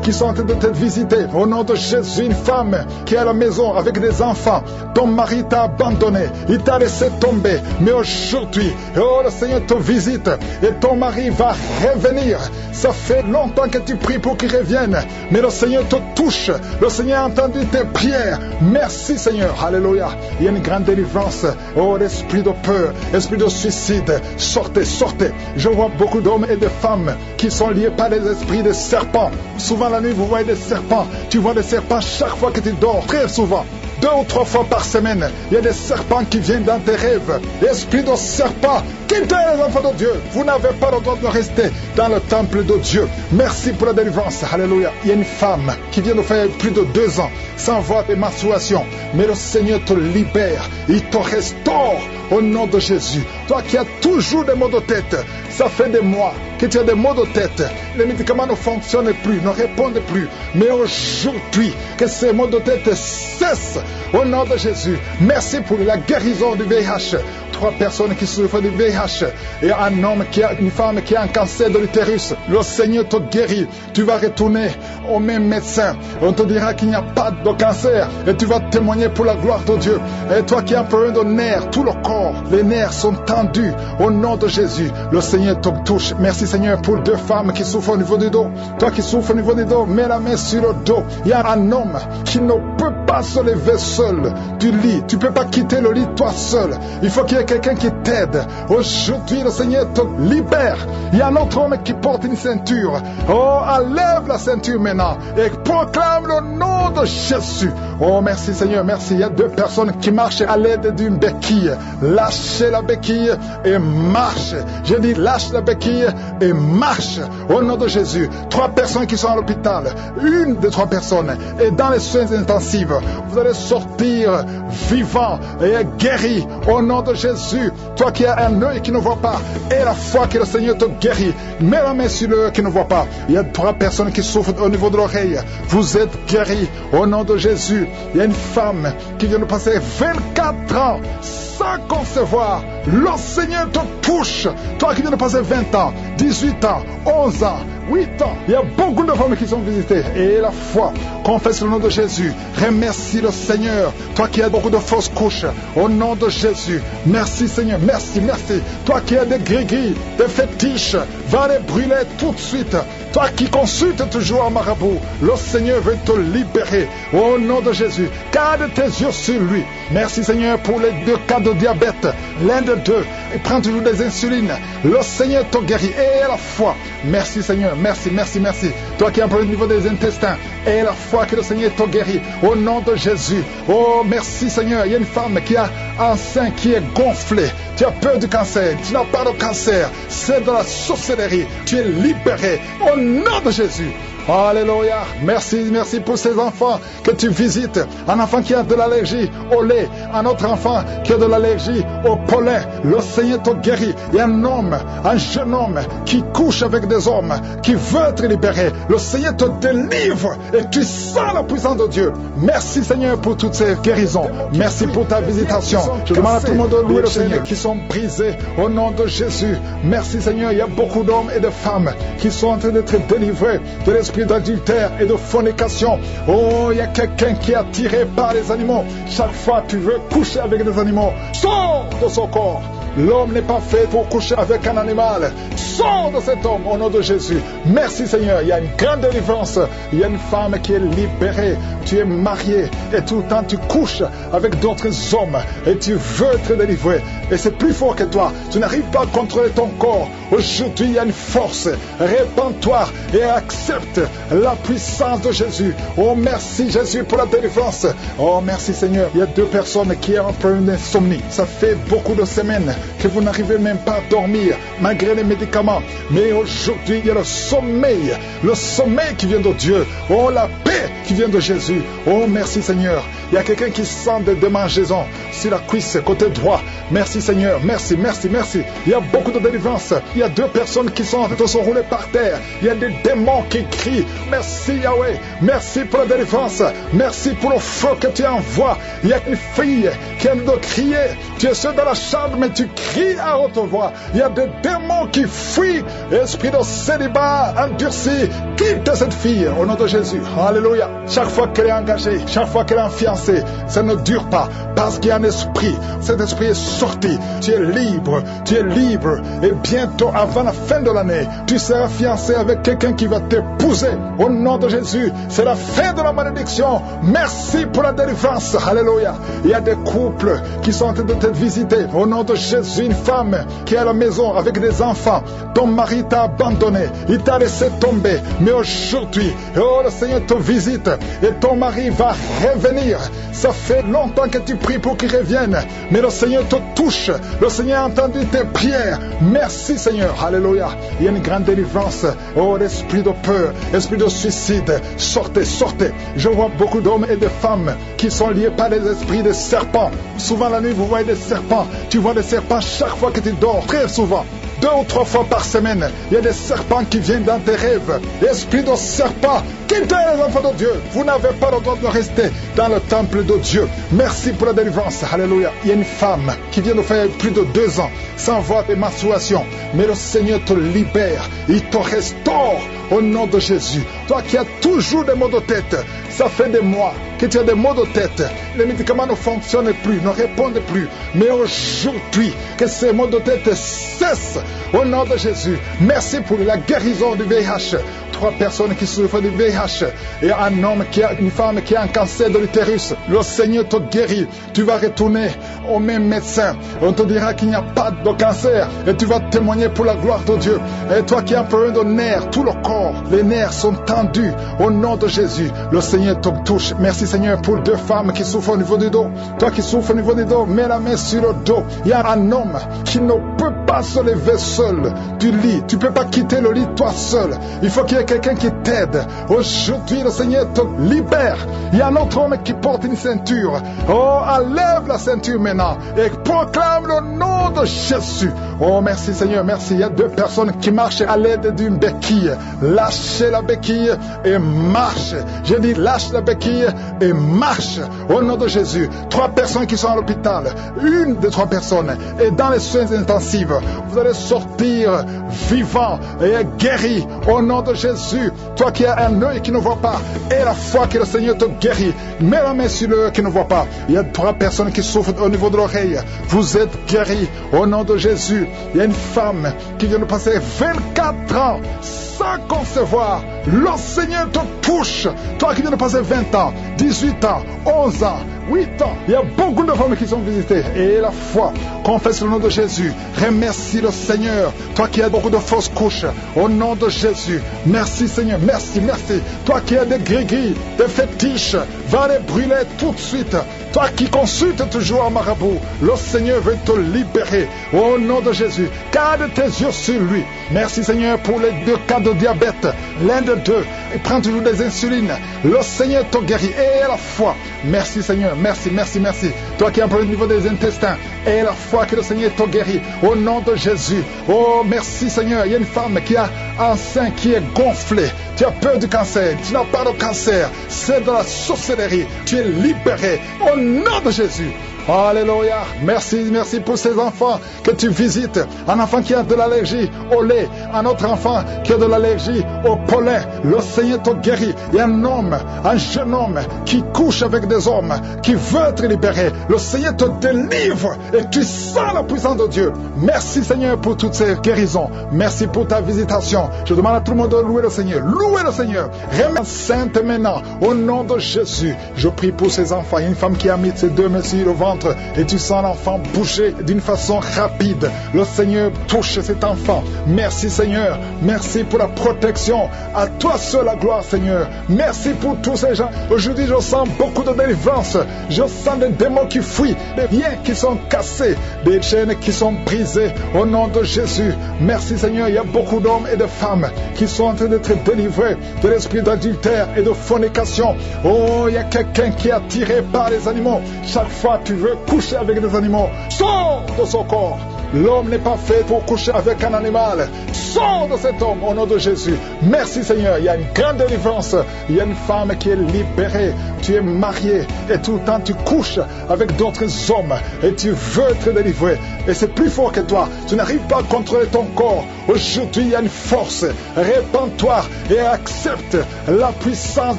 qui sont en train de te visiter. Au nom de Jésus, une femme qui est à la maison avec des enfants. Ton mari t'a abandonné. Il t'a laissé tomber. Mais aujourd'hui, oh, le Seigneur te visite. Et ton mari va revenir. Ça fait longtemps que tu pries pour qu'il revienne. Mais le Seigneur te touche. Le Seigneur a entendu tes prières. Merci Seigneur. Alléluia. Il y a une grande délivrance. Oh, l'esprit de peur, esprit de suicide. Sortez, sortez. Je vois beaucoup d'hommes et de femmes qui sont liés par les esprits de serpents. Souvent la nuit, vous voyez des serpents. Tu vois des serpents chaque fois que tu dors. Très souvent. 2 ou 3 fois par semaine, il y a des serpents qui viennent dans tes rêves. Esprit de serpent, quittez les enfants de Dieu. Vous n'avez pas le droit de rester dans le temple de Dieu. Merci pour la délivrance. Alléluia. Il y a une femme qui vient de faire plus de 2 ans sans voir des menstruations. Mais le Seigneur te libère. Il te restaure au nom de Jésus. Toi qui as toujours des maux de tête, ça fait des mois que tu as des maux de tête. Les médicaments ne fonctionnent plus, ne répondent plus. Mais aujourd'hui, que ces maux de tête cessent au nom de Jésus. Merci pour la guérison du VIH. 3 personnes qui souffrent du VIH et un homme qui a une femme qui a un cancer de l'utérus. Le Seigneur te guérit. Tu vas retourner au même médecin. On te dira qu'il n'y a pas de cancer et tu vas témoigner pour la gloire de Dieu. Et toi qui as un problème de nerfs, tout le corps, les nerfs sont tendus au nom de Jésus. Le Seigneur te touche. Merci Seigneur pour 2 femmes qui souffrent au niveau du dos. Toi qui souffres au niveau du dos, mets la main sur le dos. Il y a un homme qui ne peut pas se lever seul du lit. Tu ne peux pas quitter le lit toi seul. Il faut qu'il y ait quelqu'un qui t'aide. Aujourd'hui, le Seigneur te libère. Il y a un autre homme qui porte une ceinture. Oh, enlève la ceinture maintenant et proclame le nom de Jésus. Oh, merci Seigneur, merci. Il y a 2 personnes qui marchent à l'aide d'une béquille. Lâchez la béquille et marche. Je dis lâche la béquille et marche au nom de Jésus. 3 personnes qui sont à l'hôpital. Une des 3 personnes est dans les soins intensifs. vous allez sortir vivant et guéri au nom de Jésus. Toi qui as un œil qui ne voit pas et la foi que le Seigneur te guérit, mets la main sur l'œil qui ne voit pas. Il y a 3 personnes qui souffrent au niveau de l'oreille. Vous êtes guéris au nom de Jésus. Il y a une femme qui vient de passer 24 ans sans concevoir. Le Seigneur te touche. Toi qui viens de passer 20 ans, 18 ans, 11 ans, 8 ans. Il y a beaucoup de femmes qui sont visitées. Et la foi, confesse le nom de Jésus. Remercie le Seigneur. Toi qui as beaucoup de fausses couches, au nom de Jésus. Merci Seigneur, merci, merci. Toi qui as des gris-gris, des fétiches, va les brûler tout de suite. Toi qui consultes toujours un marabout, le Seigneur veut te libérer. Au nom de Jésus, garde tes yeux sur lui. Merci Seigneur pour les 2 cas de diabète. L'un de 2, il prend toujours des insulines. Le Seigneur te guérit. Et la foi. Merci Seigneur, merci, merci, merci. Toi qui as un problème au niveau des intestins, et la foi que le Seigneur te guérit. Au nom de Jésus. Oh, merci Seigneur. Il y a une femme qui a un sein qui est gonflé. Tu as peur du cancer. Tu n'as pas de cancer. C'est de la sorcellerie. Tu es libéré. Au nom de Jésus. Alléluia. Merci, merci pour ces enfants que tu visites. Un enfant qui a de l'allergie au lait. Un autre enfant qui a de l'allergie au pollen. Le Seigneur te guérit. Il y a un homme, un jeune homme qui couche avec des hommes, qui veut être libéré. Le Seigneur te délivre et tu sens la puissance de Dieu. Merci Seigneur pour toutes ces guérisons. Merci pour ta visitation. Je demande à tout le monde de louer le Seigneur, qui sont brisés au nom de Jésus. Merci Seigneur. Il y a beaucoup d'hommes et de femmes qui sont en train d'être délivrés de l'esprit d'adultère et de fornication. Oh, il y a quelqu'un qui est attiré par les animaux. Chaque fois tu veux coucher avec des animaux, sors de son corps. L'homme n'est pas fait pour coucher avec un animal. Sors de cet homme au nom de Jésus. Merci Seigneur. Il y a une grande délivrance. Il y a une femme qui est libérée. Tu es marié et tout le temps tu couches avec d'autres hommes et tu veux être délivré. Et c'est plus fort que toi. Tu n'arrives pas à contrôler ton corps. Aujourd'hui, il y a une force. Répands-toi et accepte la puissance de Jésus. Oh, merci Jésus pour la délivrance. Oh, merci Seigneur. Il y a 2 personnes qui ont un problème d'insomnie. Ça fait beaucoup de semaines que vous n'arrivez même pas à dormir malgré les médicaments. Mais aujourd'hui, il y a le sommeil qui vient de Dieu. Oh, la paix qui vient de Jésus. Oh, merci Seigneur. Il y a quelqu'un qui sent des démangeaisons sur la cuisse, côté droit. Merci Seigneur, merci, merci, merci. Il y a beaucoup de délivrance. Il y a 2 personnes qui sont en train de se rouler par terre. Il y a des démons qui crient. Merci Yahweh, merci pour la délivrance. Merci pour le feu que tu envoies. Il y a une fille qui a de crier. Tu es seul dans la chambre, mais tu cries à haute voix. Il y a des démons qui fuient. Esprit de célibat endurci, quitte cette fille au nom de Jésus. Alléluia. Chaque fois qu'elle est engagée, chaque fois qu'elle est fiancée, ça ne dure pas parce qu'il y a un esprit. Cet esprit est sorti. Tu es libre, tu es libre. Et bientôt, avant la fin de l'année, tu seras fiancé avec quelqu'un qui va t'épouser. Au nom de Jésus, c'est la fin de la malédiction. Merci pour la délivrance. Alléluia. Il y a des couples qui sont en train de te visiter. Au nom de Jésus, une femme qui est à la maison avec des enfants. Ton mari t'a abandonné. Il t'a laissé tomber. Mais aujourd'hui, oh, le Seigneur te visite. Et ton mari va revenir. Ça fait longtemps que tu pries pour qu'il revienne. Mais le Seigneur te touche. Le Seigneur a entendu tes prières. Merci Seigneur. Alléluia. Il y a une grande délivrance. Oh, l'esprit de peur, l'esprit de suicide. Sortez, sortez. Je vois beaucoup d'hommes et de femmes qui sont liés par les esprits de serpents. Souvent la nuit, vous voyez des serpents. Tu vois des serpents chaque fois que tu dors. Très souvent. 2 ou 3 fois par semaine, il y a des serpents qui viennent dans tes rêves. Esprit de serpent, quittez les enfants de Dieu. Vous n'avez pas le droit de rester dans le temple de Dieu. Merci pour la délivrance. Alléluia. Il y a une femme qui vient de faire plus de 2 ans sans voir des menstruations. Mais le Seigneur te libère. Il te restaure au nom de Jésus. Toi qui as toujours des maux de tête, ça fait des mois que tu as des maux de tête. Les médicaments ne fonctionnent plus, ne répondent plus. Mais aujourd'hui, que ces maux de tête cessent au nom de Jésus. Merci pour la guérison du VIH. 3 personnes qui souffrent du VIH et un homme une femme qui a un cancer de l'utérus. Le Seigneur te guérit. Tu vas retourner au même médecin. On te dira qu'il n'y a pas de cancer et tu vas témoigner pour la gloire de Dieu. Et toi qui as un problème de nerfs, tout le corps, les nerfs sont tendus au nom de Jésus. Le Seigneur te touche. Merci Seigneur pour 2 femmes qui souffrent au niveau du dos. Toi qui souffres au niveau du dos, mets la main sur le dos. Il y a un homme qui ne peut pas pas se lever seul du lit. Tu ne peux pas quitter le lit toi seul. Il faut qu'il y ait quelqu'un qui t'aide. Aujourd'hui, le Seigneur te libère. Il y a un autre homme qui porte une ceinture. Oh, enlève la ceinture maintenant et proclame le nom de Jésus. Oh, merci Seigneur, merci. Il y a 2 personnes qui marchent à l'aide d'une béquille. Lâchez la béquille et marche. J'ai dit lâche la béquille et marche au nom de Jésus. 3 personnes qui sont à l'hôpital. Une des 3 personnes est dans les soins intensifs. Vous allez sortir vivant et guéri au nom de Jésus. Toi qui as un œil qui ne voit pas et la foi que le Seigneur te guérit, mets la main sur l'œil qui ne voit pas. Il y a 3 personnes qui souffrent au niveau de l'oreille. Vous êtes guéris au nom de Jésus. Il y a une femme qui vient de passer 24 ans sans concevoir. Le Seigneur te touche. Toi qui viens de passer 20 ans, 18 ans, 11 ans, 8 ans. Il y a beaucoup de femmes qui sont visitées. Et la foi, confesse le nom de Jésus. Remercie le Seigneur. Toi qui as beaucoup de fausses couches, au nom de Jésus. Merci Seigneur, merci, merci. Toi qui as des gris-gris, des fétiches, va les brûler tout de suite. Toi qui consultes toujours un marabout, le Seigneur veut te libérer. Au nom de Jésus, garde tes yeux sur lui. Merci Seigneur pour les 2 cas de diabète. L'un de 2, il prend toujours des insulines. Le Seigneur te guérit. Et la foi. Merci Seigneur, merci, merci, merci. Toi qui as un problème au niveau des intestins, et la foi que le Seigneur te guérit. Au nom de Jésus. Oh, merci Seigneur. Il y a une femme qui a un sein qui est gonflé. Tu as peur du cancer. Tu n'as pas de cancer. C'est de la sorcellerie. Tu es libéré. Au nom de Jésus. Alléluia. Merci, merci pour ces enfants que tu visites. Un enfant qui a de l'allergie au lait. Un autre enfant qui a de l'allergie au pollen. Le Seigneur te guérit. Il y a un homme, un jeune homme qui couche avec des hommes, qui veut être libéré. Le Seigneur te délivre et tu sens la puissance de Dieu. Merci Seigneur pour toutes ces guérisons. Merci pour ta visitation. Je demande à tout le monde de louer le Seigneur. Louer le Seigneur. Remercie Sainte maintenant. Au nom de Jésus, je prie pour ces enfants. Il y a une femme qui a mis ses 2 mains sur le ventre et tu sens l'enfant bouger d'une façon rapide. Le Seigneur touche cet enfant. Merci Seigneur. Merci pour la protection. À toi seul la gloire Seigneur. Merci pour tous ces gens. Aujourd'hui je sens beaucoup de délivrance. Je sens des démons qui fuient, des liens qui sont cassés, des chaînes qui sont brisées au nom de Jésus. Merci Seigneur. Il y a beaucoup d'hommes et de femmes qui sont en train d'être délivrés de l'esprit d'adultère et de fornication. Oh, il y a quelqu'un qui est attiré par les animaux. Chaque fois tu veux coucher avec des animaux, sors de son corps. L'homme n'est pas fait pour coucher avec un animal. Sors de cet homme au nom de Jésus. Merci Seigneur. Il y a une grande délivrance. Il y a une femme qui est libérée. Tu es marié et tout le temps tu couches avec d'autres hommes et tu veux être délivré. Et c'est plus fort que toi. Tu n'arrives pas à contrôler ton corps. Aujourd'hui, il y a une force. Répands-toi et accepte la puissance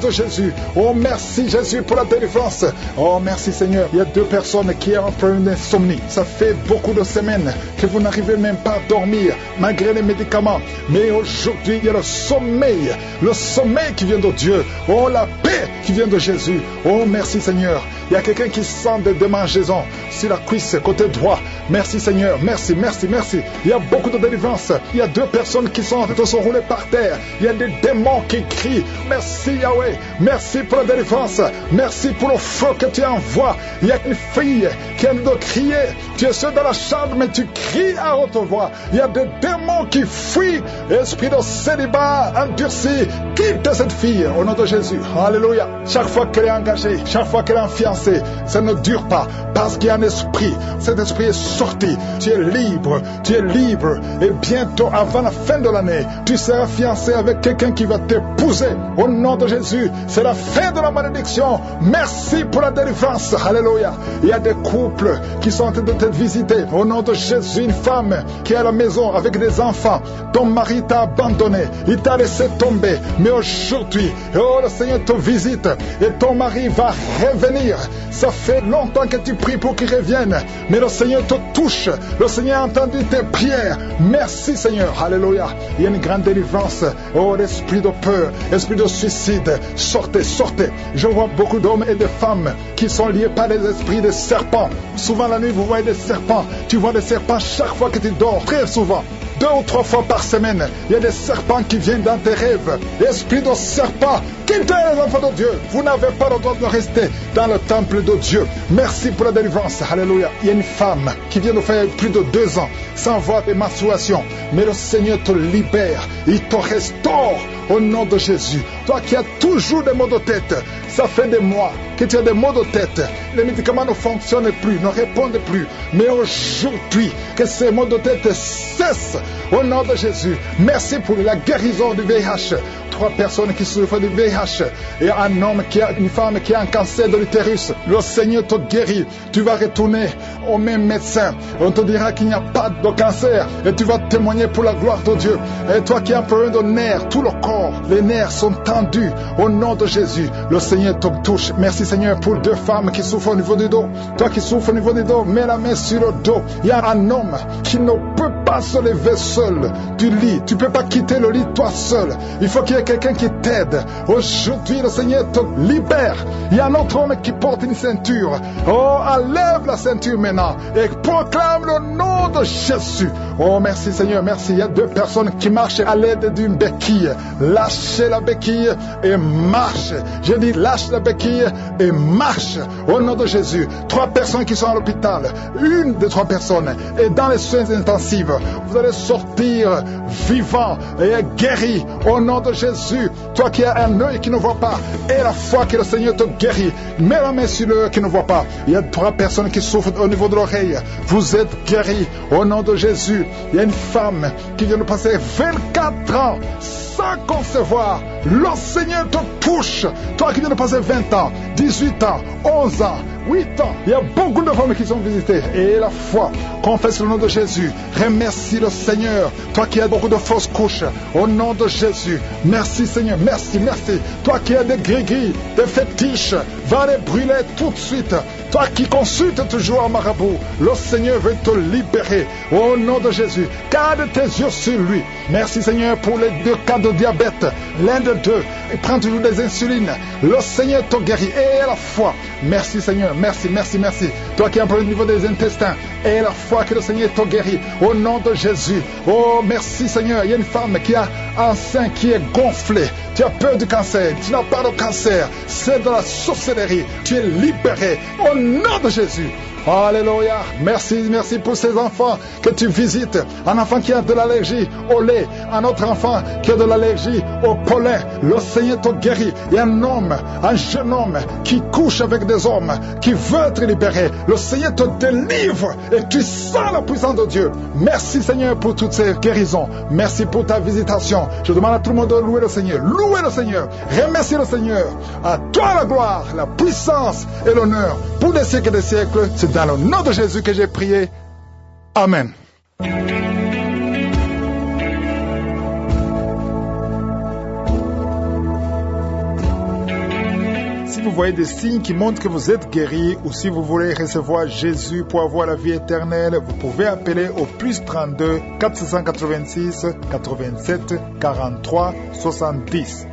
de Jésus. Oh, merci Jésus pour la délivrance. Oh, merci Seigneur. Il y a 2 personnes qui ont un problème d'insomnie. Ça fait beaucoup de semaines que vous n'arrivez même pas à dormir malgré les médicaments. Mais aujourd'hui, il y a le sommeil qui vient de Dieu. Oh, la paix qui vient de Jésus. Oh, merci Seigneur. Il y a quelqu'un qui sent des démangeaisons sur la cuisse côté droit. Merci Seigneur. Merci, merci, merci. Il y a beaucoup de délivrance. Il y a 2 personnes qui sont en train de se rouler par terre. Il y a des démons qui crient. Merci Yahweh. Merci pour la délivrance. Merci pour le feu que tu envoies. Il y a une fille qui a de crier. Tu es seul dans la chambre, mais tu cries à haute voix. Il y a des démons qui fuient. Esprit de célibat endurci, quitte cette fille au nom de Jésus. Alléluia. Chaque fois qu'elle est engagée, chaque fois qu'elle est fiancée, ça ne dure pas parce qu'il y a un esprit. Cet esprit est sorti. Tu es libre. Tu es libre. Et bientôt, avant la fin de l'année, tu seras fiancé avec quelqu'un qui va t'épouser. Au nom de Jésus, c'est la fin de la malédiction. Merci pour la délivrance. Alléluia. Il y a des couples qui sont en train de te visiter. Au nom de Jésus, une femme qui est à la maison avec des enfants. Ton mari t'a abandonné. Il t'a laissé tomber. Mais aujourd'hui, oh, le Seigneur te visite et ton mari va revenir. Ça fait longtemps que tu pries pour qu'il revienne. Mais le Seigneur te touche. Le Seigneur a entendu tes prières. Merci Seigneur. Alléluia. Il y a une grande délivrance. Oh, l'esprit de peur, esprit de suicide. Sortez, sortez. Je vois beaucoup d'hommes et de femmes qui sont liés par les esprits des serpents. Souvent la nuit, vous voyez des serpents. Tu vois des serpents chaque fois que tu dors. Très souvent. 2 ou 3 fois par semaine, il y a des serpents qui viennent dans tes rêves. Esprit de serpent, quittez les enfants de Dieu. Vous n'avez pas le droit de rester dans le temple de Dieu. Merci pour la délivrance. Alléluia. Il y a une femme qui vient de faire plus de 2 ans sans voir des menstruations. Mais le Seigneur te libère. Il te restaure au nom de Jésus. Toi qui as toujours des maux de tête, ça fait des mois que tu as des maux de tête. Les médicaments ne fonctionnent plus, ne répondent plus. Mais aujourd'hui, que ces maux de tête cessent au nom de Jésus. Merci pour la guérison du VIH. 3 personnes qui souffrent du VIH et un homme une femme qui a un cancer de l'utérus. Le Seigneur te guérit. Tu vas retourner au même médecin. On te dira qu'il n'y a pas de cancer et tu vas témoigner pour la gloire de Dieu. Et toi qui as un problème de nerfs, tout le corps, les nerfs sont tendus au nom de Jésus. Le Seigneur te touche. Merci Seigneur pour 2 femmes qui souffrent au niveau du dos. Toi qui souffres au niveau du dos, mets la main sur le dos. Il y a un homme qui ne peut pas se lever seul du lit. Tu ne peux pas quitter le lit toi seul. Il faut qu'il y ait quelqu'un qui t'aide. Aujourd'hui, le Seigneur te libère. Il y a un autre homme qui porte une ceinture. Oh, enlève la ceinture maintenant et proclame le nom de Jésus. Oh, merci Seigneur, merci. Il y a 2 personnes qui marchent à l'aide d'une béquille. Lâchez la béquille et marche. Je dis lâche la béquille et marche au nom de Jésus. 3 personnes qui sont à l'hôpital. Une des 3 personnes est dans les soins intensifs. Vous allez sortir vivant et guéri au nom de Jésus. Toi qui as un œil qui ne voit pas et la foi que le Seigneur te guérit, mets la main sur l'œil qui ne voit pas. Il y a 3 personnes qui souffrent au niveau de l'oreille. Vous êtes guéris au nom de Jésus. Il y a une femme qui vient de passer 24 ans sans concevoir. Le Seigneur te touche. Toi qui viens de passer 20 ans, 18 ans, 11 ans, 8 ans. Il y a beaucoup de femmes qui sont visitées. Et la foi, confesse le nom de Jésus. Remercie le Seigneur. Toi qui as beaucoup de fausses couches, au nom de Jésus. Merci Seigneur, merci, merci. Toi qui as des gris-gris, des fétiches, va les brûler tout de suite. Toi qui consultes toujours un marabout, le Seigneur veut te libérer. Au nom de Jésus, garde tes yeux sur lui. Merci Seigneur pour les 2 cas de diabète. L'un de 2, il prend toujours des insulines. Le Seigneur te guérit. Et la foi. Merci Seigneur, merci, merci, merci. Toi qui as un problème au niveau des intestins. Et la foi que le Seigneur te guérit. Au nom de Jésus. Oh, merci Seigneur. Il y a une femme qui a un sein qui est gonflé. Tu as peur du cancer. Tu n'as pas de cancer. C'est de la sorcellerie. Tu es libéré. Au nom de Jésus. Alléluia. Merci, merci pour ces enfants que tu visites. Un enfant qui a de l'allergie au lait. Un autre enfant qui a de l'allergie au pollen. Le Seigneur te guérit. Il y a un homme, un jeune homme qui couche avec des hommes, qui veut être libéré. Le Seigneur te délivre et tu sens la puissance de Dieu. Merci Seigneur pour toutes ces guérisons. Merci pour ta visitation. Je demande à tout le monde de louer le Seigneur. Louer le Seigneur. Remercier le Seigneur. À toi la gloire, la puissance et l'honneur pour des siècles et des siècles. C'est dans le nom de Jésus que j'ai prié. Amen. Si vous voyez des signes qui montrent que vous êtes guéri ou si vous voulez recevoir Jésus pour avoir la vie éternelle, vous pouvez appeler au plus 32 486 87 43 70.